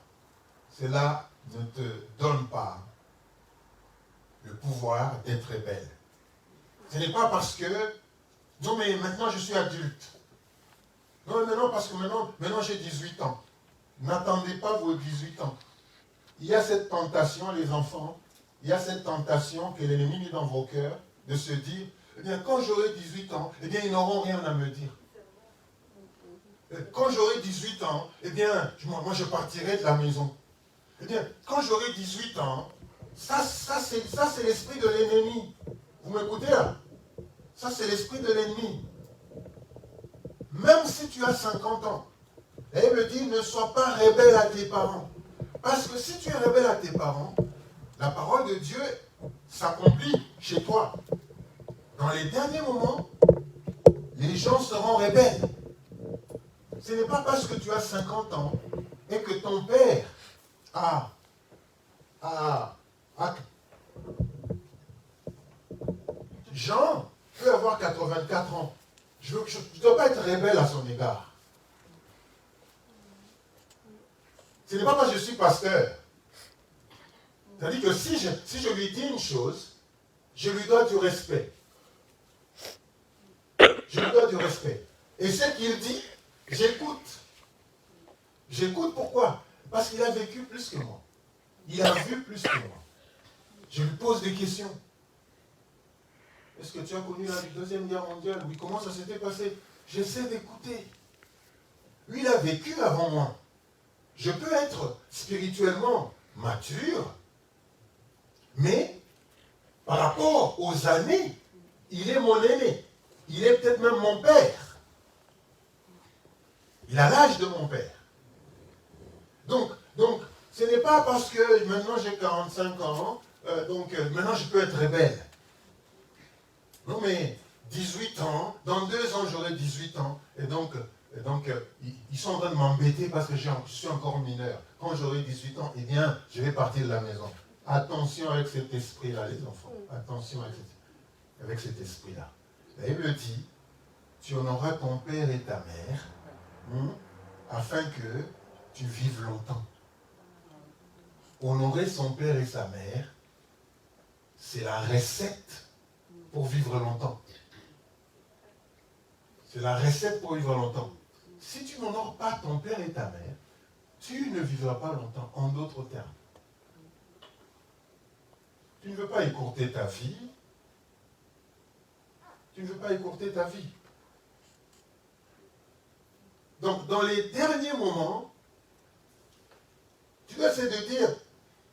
cela ne te donne pas le pouvoir d'être rebelle. Ce n'est pas parce que, non mais maintenant je suis adulte. Non, mais non, parce que maintenant j'ai 18 ans. N'attendez pas vos 18 ans. Il y a cette tentation, les enfants, il y a cette tentation que l'ennemi met dans vos cœurs de se dire, eh bien, quand j'aurai 18 ans, eh bien, ils n'auront rien à me dire. Quand j'aurai 18 ans, eh bien, moi, je partirai de la maison. Eh bien, quand j'aurai 18 ans, ça c'est l'esprit de l'ennemi. Vous m'écoutez là? Ça, c'est l'esprit de l'ennemi. Même si tu as 50 ans, et il me dit, ne sois pas rebelle à tes parents. Parce que si tu es rebelle à tes parents, la parole de Dieu s'accomplit chez toi. Dans les derniers moments, les gens seront rebelles. Ce n'est pas parce que tu as 50 ans et que ton père a Jean peut avoir 84 ans. Je ne dois pas être rebelle à son égard. Ce n'est pas parce que je suis pasteur. C'est-à-dire que si je lui dis une chose, je lui dois du respect. Je lui dois du respect. Et ce qu'il dit, j'écoute. J'écoute pourquoi? Parce qu'il a vécu plus que moi. Il a vu plus que moi. Je lui pose des questions. Est-ce que tu as connu la Deuxième Guerre mondiale? Oui, comment ça s'était passé? J'essaie d'écouter. Lui, il a vécu avant moi. Je peux être spirituellement mature, mais par rapport aux années, il est mon aîné. Il est peut-être même mon père. Il a l'âge de mon père. Donc, ce n'est pas parce que maintenant j'ai 45 ans, maintenant je peux être rebelle. Non, mais 18 ans, dans 2 ans j'aurai 18 ans, et donc ils sont en train de m'embêter parce que je suis encore mineur. Quand j'aurai 18 ans, eh bien, je vais partir de la maison. Attention avec cet esprit-là, les enfants. Attention avec cet esprit-là. La Bible dit, tu honoreras ton père et ta mère, afin que tu vives longtemps. Honorer son père et sa mère, c'est la recette pour vivre longtemps. C'est la recette pour vivre longtemps. Si tu n'honores pas ton père et ta mère, tu ne vivras pas longtemps, en d'autres termes. Tu ne veux pas écourter ta vie. Tu ne veux pas écourter ta vie. Donc, dans les derniers moments, tu dois essayer de dire,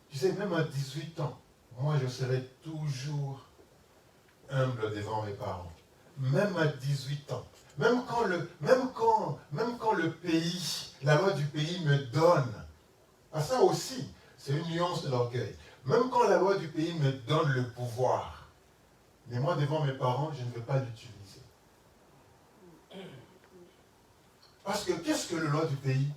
tu sais, même à 18 ans, moi je serai toujours humble devant mes parents. Même à 18 ans. Même quand le pays, la loi du pays me donne, ça aussi, c'est une nuance de l'orgueil. Même quand la loi du pays me donne le pouvoir, mais moi devant mes parents, je ne veux pas l'utiliser. Parce que qu'est-ce que la loi du pays?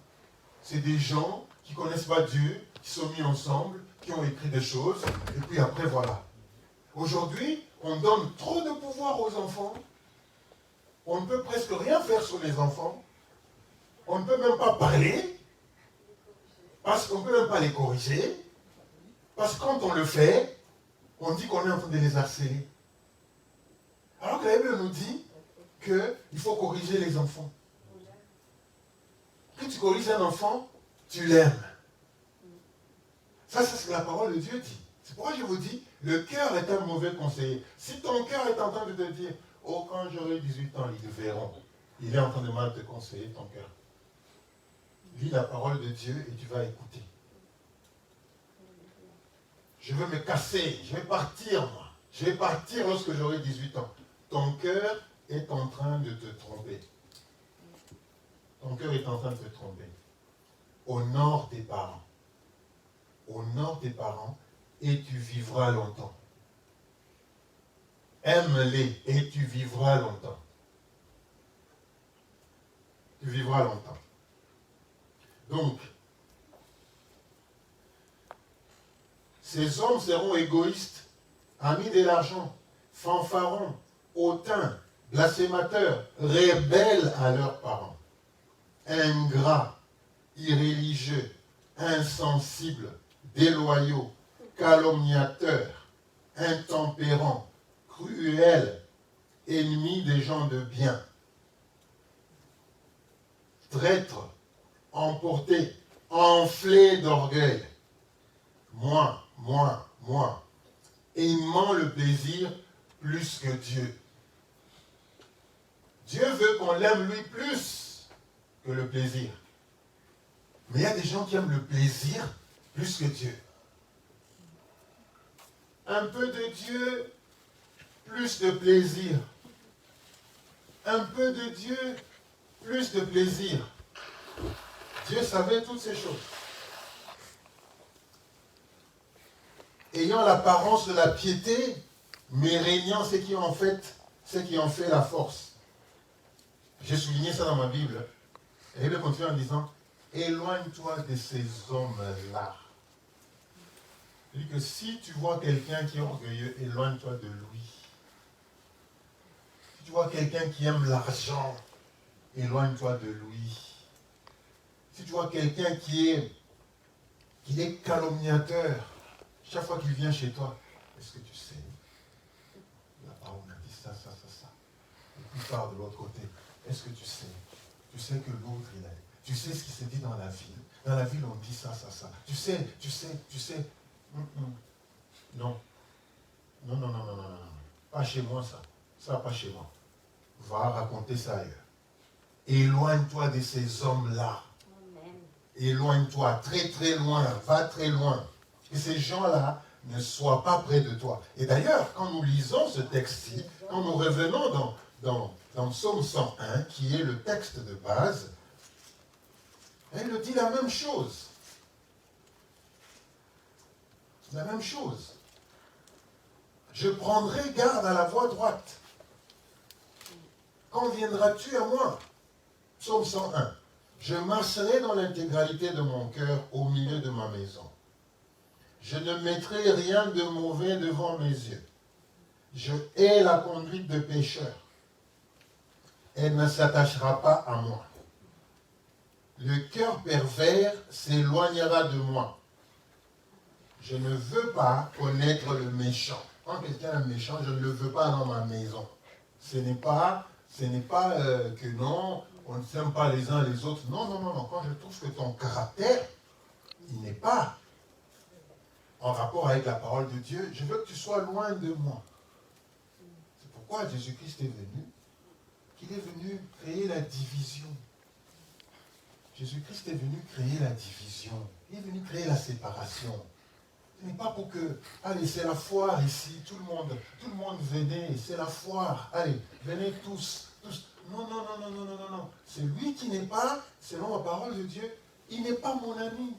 C'est des gens qui ne connaissent pas Dieu, qui sont mis ensemble, qui ont écrit des choses, et puis après voilà. Aujourd'hui, on donne trop de pouvoir aux enfants. On ne peut presque rien faire sur les enfants. On ne peut même pas parler. Parce qu'on ne peut même pas les corriger. Parce que quand on le fait, on dit qu'on est en train de les harceler. Alors que la Bible nous dit qu'il faut corriger les enfants. Quand tu corriges un enfant, tu l'aimes. Ça, c'est ce que la parole de Dieu dit. C'est pourquoi je vous dis, le cœur est un mauvais conseiller. Si ton cœur est en train de te dire, oh, quand j'aurai 18 ans, ils te verront. Il est en train de mal te conseiller, ton cœur. Lis la parole de Dieu et tu vas écouter. Je veux me casser, je vais partir, moi. Je vais partir lorsque j'aurai 18 ans. Ton cœur est en train de te tromper. Ton cœur est en train de te tromper. Honore tes parents. Honore tes parents et tu vivras longtemps. Aime-les et tu vivras longtemps. Tu vivras longtemps. Donc, ces hommes seront égoïstes, amis de l'argent, fanfarons, hautains, blasphémateurs, rebelles à leurs parents, ingrats, irréligieux, insensibles, déloyaux, calomniateurs, intempérants, cruels, ennemis des gens de bien, traîtres, emportés, enflés d'orgueil. Moi, aimant le plaisir plus que Dieu. Dieu veut qu'on l'aime lui plus que le plaisir. Mais il y a des gens qui aiment le plaisir plus que Dieu. Un peu de Dieu, plus de plaisir. Un peu de Dieu, plus de plaisir. Dieu savait toutes ces choses. Ayant l'apparence de la piété, mais régnant ce qui en fait la force. J'ai souligné ça dans ma Bible. Et il continue en disant, éloigne-toi de ces hommes-là. Il dit que si tu vois quelqu'un qui est orgueilleux, éloigne-toi de lui. tu vois quelqu'un qui aime l'argent, éloigne-toi de lui. Si tu vois quelqu'un qui est calomniateur, chaque fois qu'il vient chez toi, est-ce que tu sais, la parole a dit ça, ça, ça, ça. Et puis il part de l'autre côté. Est-ce que tu sais que l'autre, il a. Tu sais ce qui se dit dans la ville. Dans la ville, on dit ça, ça, ça. Tu sais. Non. Non. Pas chez moi, ça. Ça, pas chez moi. Va raconter ça ailleurs. Éloigne-toi de ces hommes-là. Amen. Éloigne-toi très très loin. Va très loin. Que ces gens-là ne soient pas près de toi. Et d'ailleurs, quand nous lisons ce texte-ci, quand nous revenons dans Psaume 101, qui est le texte de base, elle dit la même chose. La même chose. Je prendrai garde à la voie droite. Quand viendras-tu à moi? Psaume 101. Je marcherai dans l'intégralité de mon cœur au milieu de ma maison. Je ne mettrai rien de mauvais devant mes yeux. Je hais la conduite de pécheurs. Elle ne s'attachera pas à moi. Le cœur pervers s'éloignera de moi. Je ne veux pas connaître le méchant. Quand quelqu'un est méchant, je ne le veux pas dans ma maison. Ce n'est pas que non, on ne s'aime pas les uns les autres. Non. Quand je trouve que ton caractère, il n'est pas en rapport avec la parole de Dieu, je veux que tu sois loin de moi. C'est pourquoi Jésus-Christ est venu. Qu'il est venu créer la division. Jésus-Christ est venu créer la division. Il est venu créer la séparation. Ce n'est pas pour que, allez, c'est la foire ici, tout le monde venez, c'est la foire, allez, venez tous. Non. C'est lui qui n'est pas, selon la parole de Dieu, il n'est pas mon ami.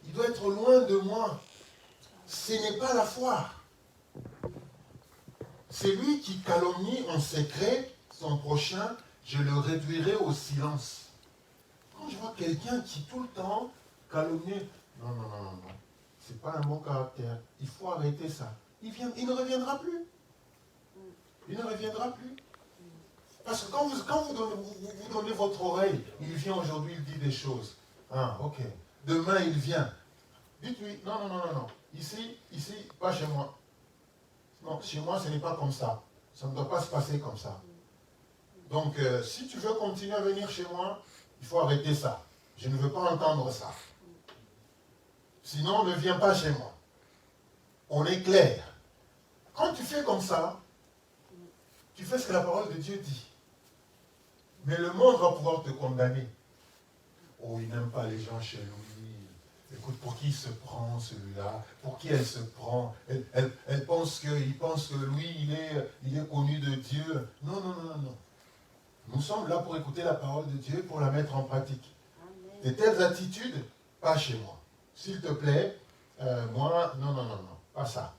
Il doit être loin de moi. Ce n'est pas la foire. C'est lui qui calomnie en secret son prochain, je le réduirai au silence. Quand je vois quelqu'un qui tout le temps calomnie, non. C'est pas un bon caractère. Il faut arrêter ça. Il ne reviendra plus. Il ne reviendra plus. Parce que quand vous donnez votre oreille, il vient aujourd'hui, il dit des choses. Ah, ok. Demain, il vient. Dites-lui, non. Ici, pas chez moi. Non, chez moi, ce n'est pas comme ça. Ça ne doit pas se passer comme ça. Donc, si tu veux continuer à venir chez moi, il faut arrêter ça. Je ne veux pas entendre ça. Sinon, ne viens pas chez moi. On est clair. Quand tu fais comme ça, tu fais ce que la parole de Dieu dit. Mais le monde va pouvoir te condamner. Oh, il n'aime pas les gens chez lui. Écoute, pour qui il se prend celui-là? Pour qui elle se prend? Il pense que lui, il est connu de Dieu. Non. Nous sommes là pour écouter la parole de Dieu, pour la mettre en pratique. Amen. De telles attitudes, pas chez moi. S'il te plaît, moi, non, pas ça.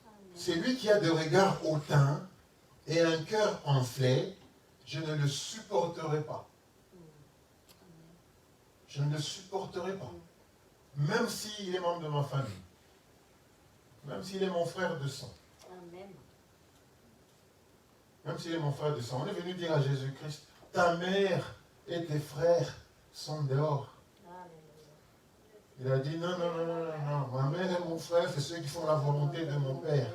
Amen. C'est lui qui a des regards hautains et un cœur enflé, je ne le supporterai pas. Je ne le supporterai pas. Même s'il est membre de ma famille. Même s'il est mon frère de sang. Amen. Même s'il est mon frère de sang. On est venu dire à Jésus-Christ, ta mère et tes frères sont dehors. Il a dit, non. Ma mère et mon frère, c'est ceux qui font la volonté de mon Père.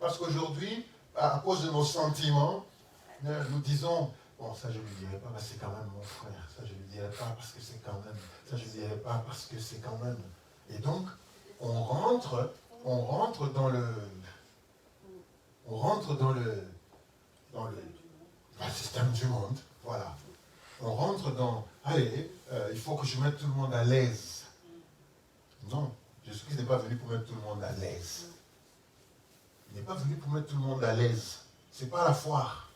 Parce qu'aujourd'hui, à cause de nos sentiments, nous disons, bon, ça je ne lui dirai pas, parce que c'est quand même mon frère. Ça je ne lui dirai pas, parce que c'est quand même. Ça je ne lui dirai pas, parce que c'est quand même. Et donc, on rentre dans le système du monde. Voilà. On rentre dans, allez, il faut que je mette tout le monde à l'aise. Non, Jésus-Christ n'est pas venu pour mettre tout le monde à l'aise. Il n'est pas venu pour mettre tout le monde à l'aise. Ce n'est pas la foire.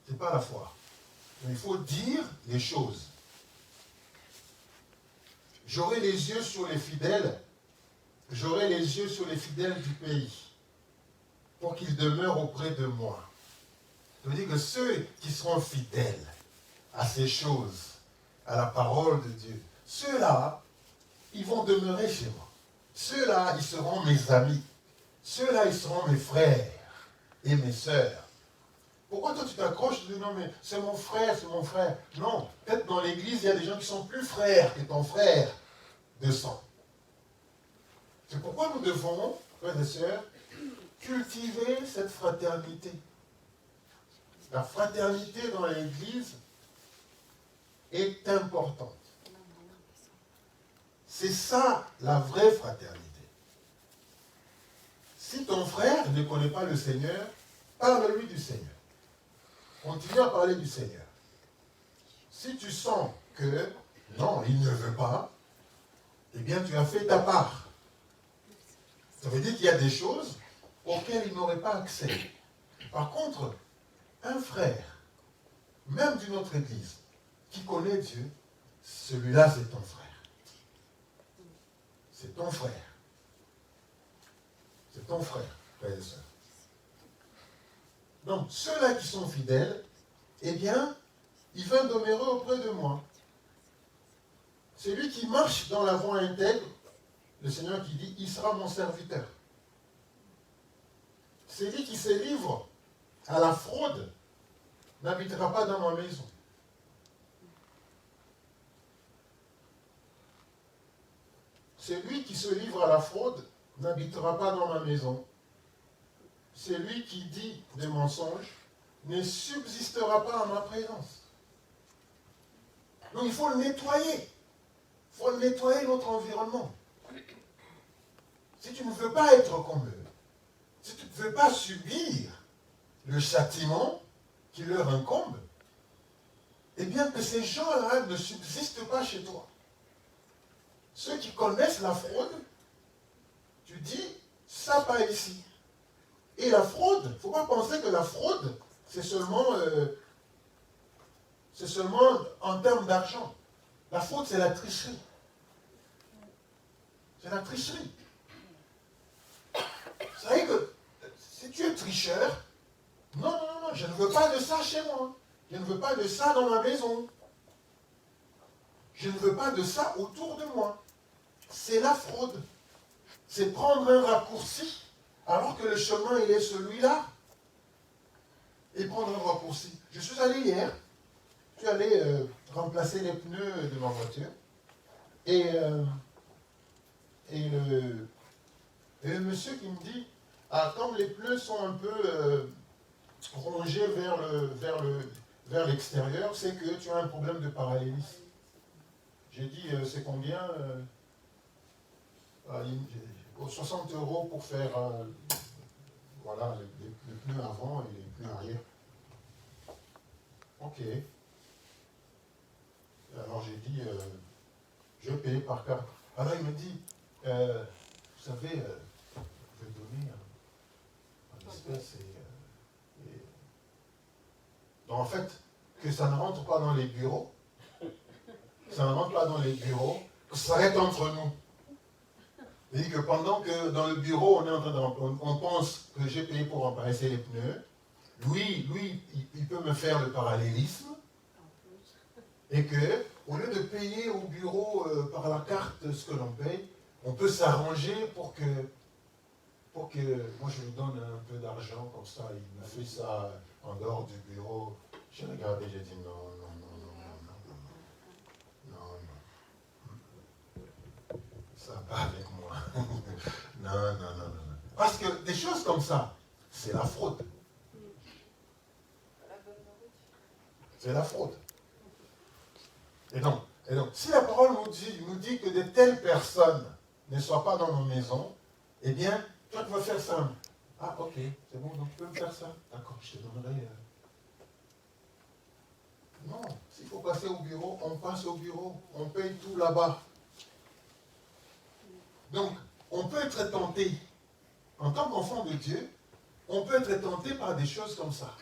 C'est pas la foire. Mais il faut dire les choses. J'aurai les yeux sur les fidèles. J'aurai les yeux sur les fidèles du pays. Pour qu'ils demeurent auprès de moi. Ça veut dire que ceux qui seront fidèles à ces choses, à la parole de Dieu, ceux-là, ils vont demeurer chez moi. Ceux-là, ils seront mes amis. ceux-là, ils seront mes frères et mes sœurs. Pourquoi toi tu t'accroches, tu dis non mais c'est mon frère, c'est mon frère. Non, peut-être dans l'église, il y a des gens qui sont plus frères que ton frère de sang. C'est pourquoi nous devons, frères et sœurs, cultiver cette fraternité. La fraternité dans l'église est importante. C'est ça la vraie fraternité. Si ton frère ne connaît pas le Seigneur, parle-lui du Seigneur. Continue à parler du Seigneur. Si tu sens que non, il ne veut pas, eh bien tu as fait ta part. Ça veut dire qu'il y a des choses auxquelles il n'aurait pas accès. Par contre, un frère, même d'une autre église, qui connaît Dieu, celui-là c'est ton frère. C'est ton frère. C'est ton frère, frère et soeur. Donc, ceux-là qui sont fidèles, eh bien, il va demeurer auprès de moi. Celui qui marche dans la voie intègre, le Seigneur qui dit, il sera mon serviteur. Celui qui se livre à la fraude n'habitera pas dans ma maison. Celui qui se livre à la fraude n'habitera pas dans ma maison. Celui qui dit des mensonges ne subsistera pas en ma présence. Donc il faut le nettoyer. Il faut nettoyer notre environnement. Si tu ne veux pas être comme eux, si tu ne veux pas subir le châtiment qui leur incombe, eh bien que ces gens-là ne subsistent pas chez toi. Ceux qui connaissent la fraude, tu dis, ça pas ici. Et la fraude, il ne faut pas penser que la fraude, c'est seulement en termes d'argent. La fraude, c'est la tricherie. C'est la tricherie. Vous savez que si tu es tricheur, non, je ne veux pas de ça chez moi. Je ne veux pas de ça dans ma maison. Je ne veux pas de ça autour de moi. C'est la fraude. C'est prendre un raccourci alors que le chemin, il est celui-là. Et prendre un raccourci. Je suis allé hier, je suis allé remplacer les pneus de ma voiture. Et le monsieur qui me dit, comme les pneus sont un peu rongés vers l'extérieur, c'est que tu as un problème de parallélisme. J'ai dit, c'est combien 60 € pour faire voilà, les pneus avant et les pneus arrière. Ok. Alors j'ai dit, je vais payer par carte. Alors il me dit, vous savez, je vais donner en espèces donc en fait, que ça ne rentre pas dans les bureaux, ça ne rentre pas dans les bureaux, que ça reste entre nous. C'est-à-dire que pendant que dans le bureau, on est en train on pense que j'ai payé pour remplacer les pneus, lui, il peut me faire le parallélisme, et que, au lieu de payer au bureau par la carte ce que l'on paye, on peut s'arranger pour que moi je lui donne un peu d'argent comme ça, il me fait ça en dehors du bureau. J'ai regardé, j'ai dit non. Ça va avec moi. Non. Parce que des choses comme ça, c'est la fraude. C'est la fraude. Et donc, si la parole nous dit que de telles personnes ne soient pas dans nos maisons, eh bien, toi tu vas faire ça. Ah, ok, c'est bon, donc tu peux me faire ça. D'accord, je te donnerai. Non, s'il faut passer au bureau, on passe au bureau. On paye tout là-bas. Donc, on peut être tenté, en tant qu'enfant de Dieu, on peut être tenté par des choses comme ça.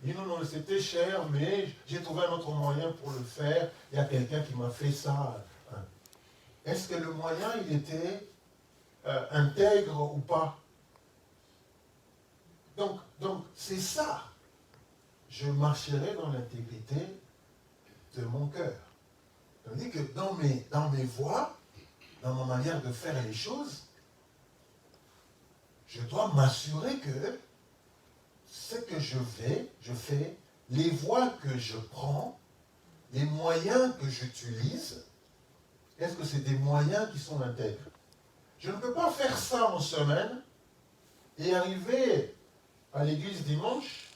Il dit non, c'était cher, mais j'ai trouvé un autre moyen pour le faire. Il y a quelqu'un qui m'a fait ça. Est-ce que le moyen, il était intègre ou pas? Donc c'est ça. Je marcherai dans l'intégrité de mon cœur. C'est-à-dire que dans mes voies, dans ma manière de faire les choses, je dois m'assurer que ce que je fais, les voies que je prends, les moyens que j'utilise, est-ce que c'est des moyens qui sont intègres? Je ne peux pas faire ça en semaine et arriver à l'église dimanche,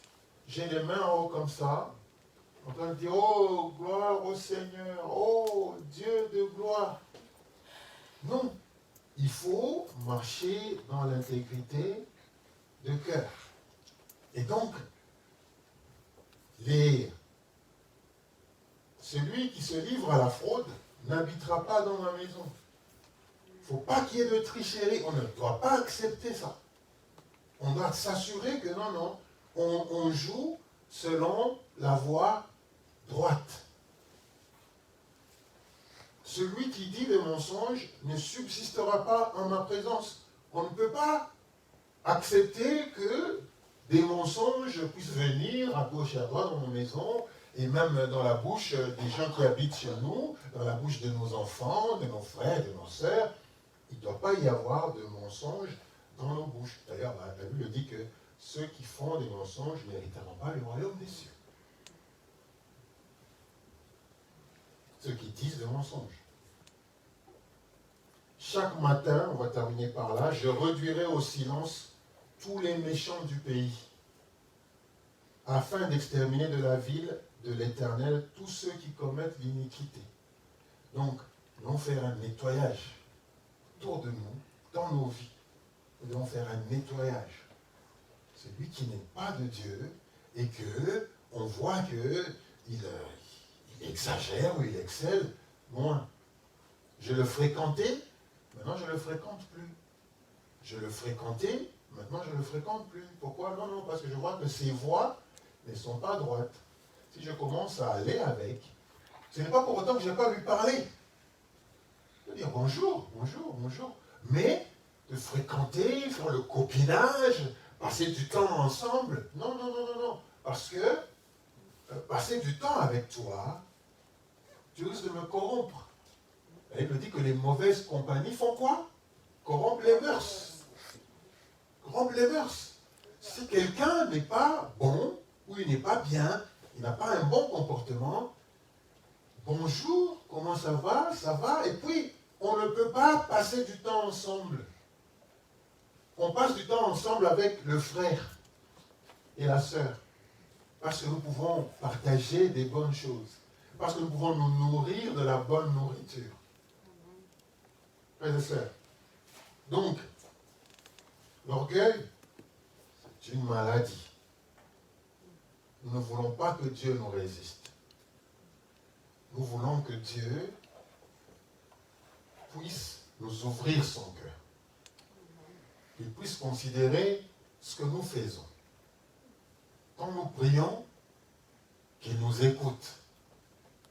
j'ai les mains en haut comme ça, en train de dire, oh, gloire au Seigneur, oh, Dieu de gloire. Non, il faut marcher dans l'intégrité de cœur. Et donc, celui qui se livre à la fraude n'habitera pas dans ma maison. Il ne faut pas qu'il y ait de tricherie. On ne doit pas accepter ça. On doit s'assurer que non, on joue selon la voie droite. Celui qui dit des mensonges ne subsistera pas en ma présence. On ne peut pas accepter que des mensonges puissent venir à gauche et à droite dans nos maisons, et même dans la bouche des gens qui habitent chez nous, dans la bouche de nos enfants, de nos frères, de nos sœurs. Il ne doit pas y avoir de mensonges dans nos bouches. D'ailleurs, la Bible dit que ceux qui font des mensonges n'hériteront pas le royaume des cieux. Ceux qui disent des mensonges. Chaque matin, on va terminer par là, je réduirai au silence tous les méchants du pays, afin d'exterminer de la ville de l'Éternel tous ceux qui commettent l'iniquité. Donc, nous allons faire un nettoyage autour de nous, dans nos vies. Nous devons faire un nettoyage. Celui qui n'est pas de Dieu et que on voit qu'il exagère ou il excelle, moins. Je le fréquentais, maintenant je ne le fréquente plus. Je le fréquentais, maintenant je ne le fréquente plus. Pourquoi? Non, parce que je vois que ses voies ne sont pas droites. Si je commence à aller avec, ce n'est pas pour autant que je n'ai pas lui parler. Je veux dire bonjour, mais de fréquenter, faire le copinage, passer du temps ensemble, non. Parce que passer du temps avec toi, tu risques de me corrompre. La Bible dit que les mauvaises compagnies font quoi? Corrompent les mœurs. Corrompent les mœurs. Si quelqu'un n'est pas bon, ou il n'est pas bien, il n'a pas un bon comportement, bonjour, comment ça va, et puis on ne peut pas passer du temps ensemble. On passe du temps ensemble avec le frère et la sœur, parce que nous pouvons partager des bonnes choses, parce que nous pouvons nous nourrir de la bonne nourriture. Frères et sœurs, donc, l'orgueil, c'est une maladie. Nous ne voulons pas que Dieu nous résiste. Nous voulons que Dieu puisse nous ouvrir son cœur. Qu'il puisse considérer ce que nous faisons. Quand nous prions, qu'il nous écoute.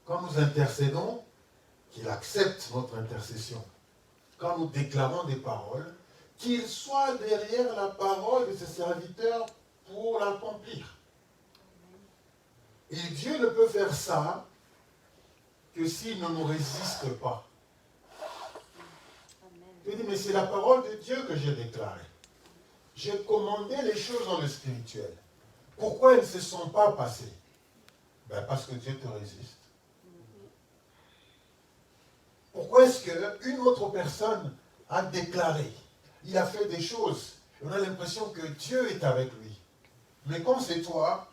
Quand nous intercédons, qu'il accepte notre intercession. Quand nous déclarons des paroles, qu'il soit derrière la parole de ses serviteurs pour l'accomplir. Et Dieu ne peut faire ça que s'il ne nous résiste pas. Je dis, mais c'est la parole de Dieu que j'ai déclarée. J'ai commandé les choses dans le spirituel. Pourquoi elles ne se sont pas passées? Parce que Dieu te résiste. Pourquoi est-ce qu'une autre personne a déclaré, il a fait des choses, et on a l'impression que Dieu est avec lui. Mais quand c'est toi,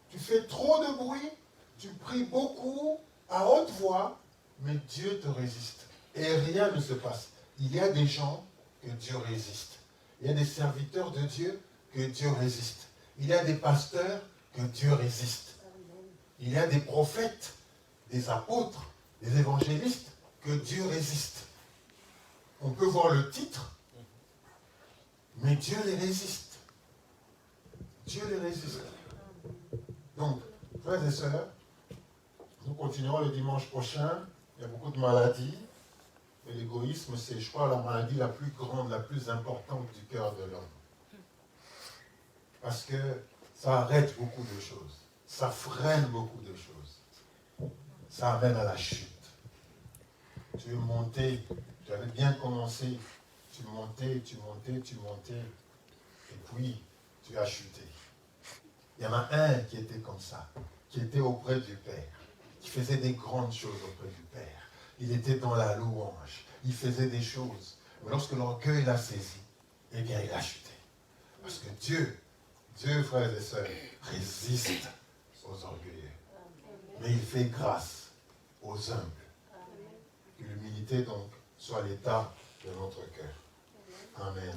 tu fais trop de bruit, tu pries beaucoup, à haute voix, mais Dieu te résiste. Et rien ne se passe. Il y a des gens que Dieu résiste. Il y a des serviteurs de Dieu que Dieu résiste. Il y a des pasteurs que Dieu résiste. Il y a des prophètes, des apôtres, des évangélistes que Dieu résiste. On peut voir le titre, mais Dieu les résiste. Dieu les résiste. Donc, frères et sœurs, nous continuerons le dimanche prochain. Il y a beaucoup de maladies. Et l'égoïsme, c'est, je crois, la maladie la plus grande, la plus importante du cœur de l'homme. Parce que ça arrête beaucoup de choses. Ça freine beaucoup de choses. Ça amène à la chute. Tu es monté, tu avais bien commencé. Tu montais. Et puis, tu as chuté. Il y en a un qui était comme ça, qui était auprès du Père, qui faisait des grandes choses auprès du Père. Il était dans la louange, il faisait des choses. Mais lorsque l'orgueil l'a saisi, eh bien, il a chuté. Parce que Dieu, frères et sœurs, résiste aux orgueilleux. Mais il fait grâce aux humbles. Que l'humilité, donc, soit l'état de notre cœur. Amen.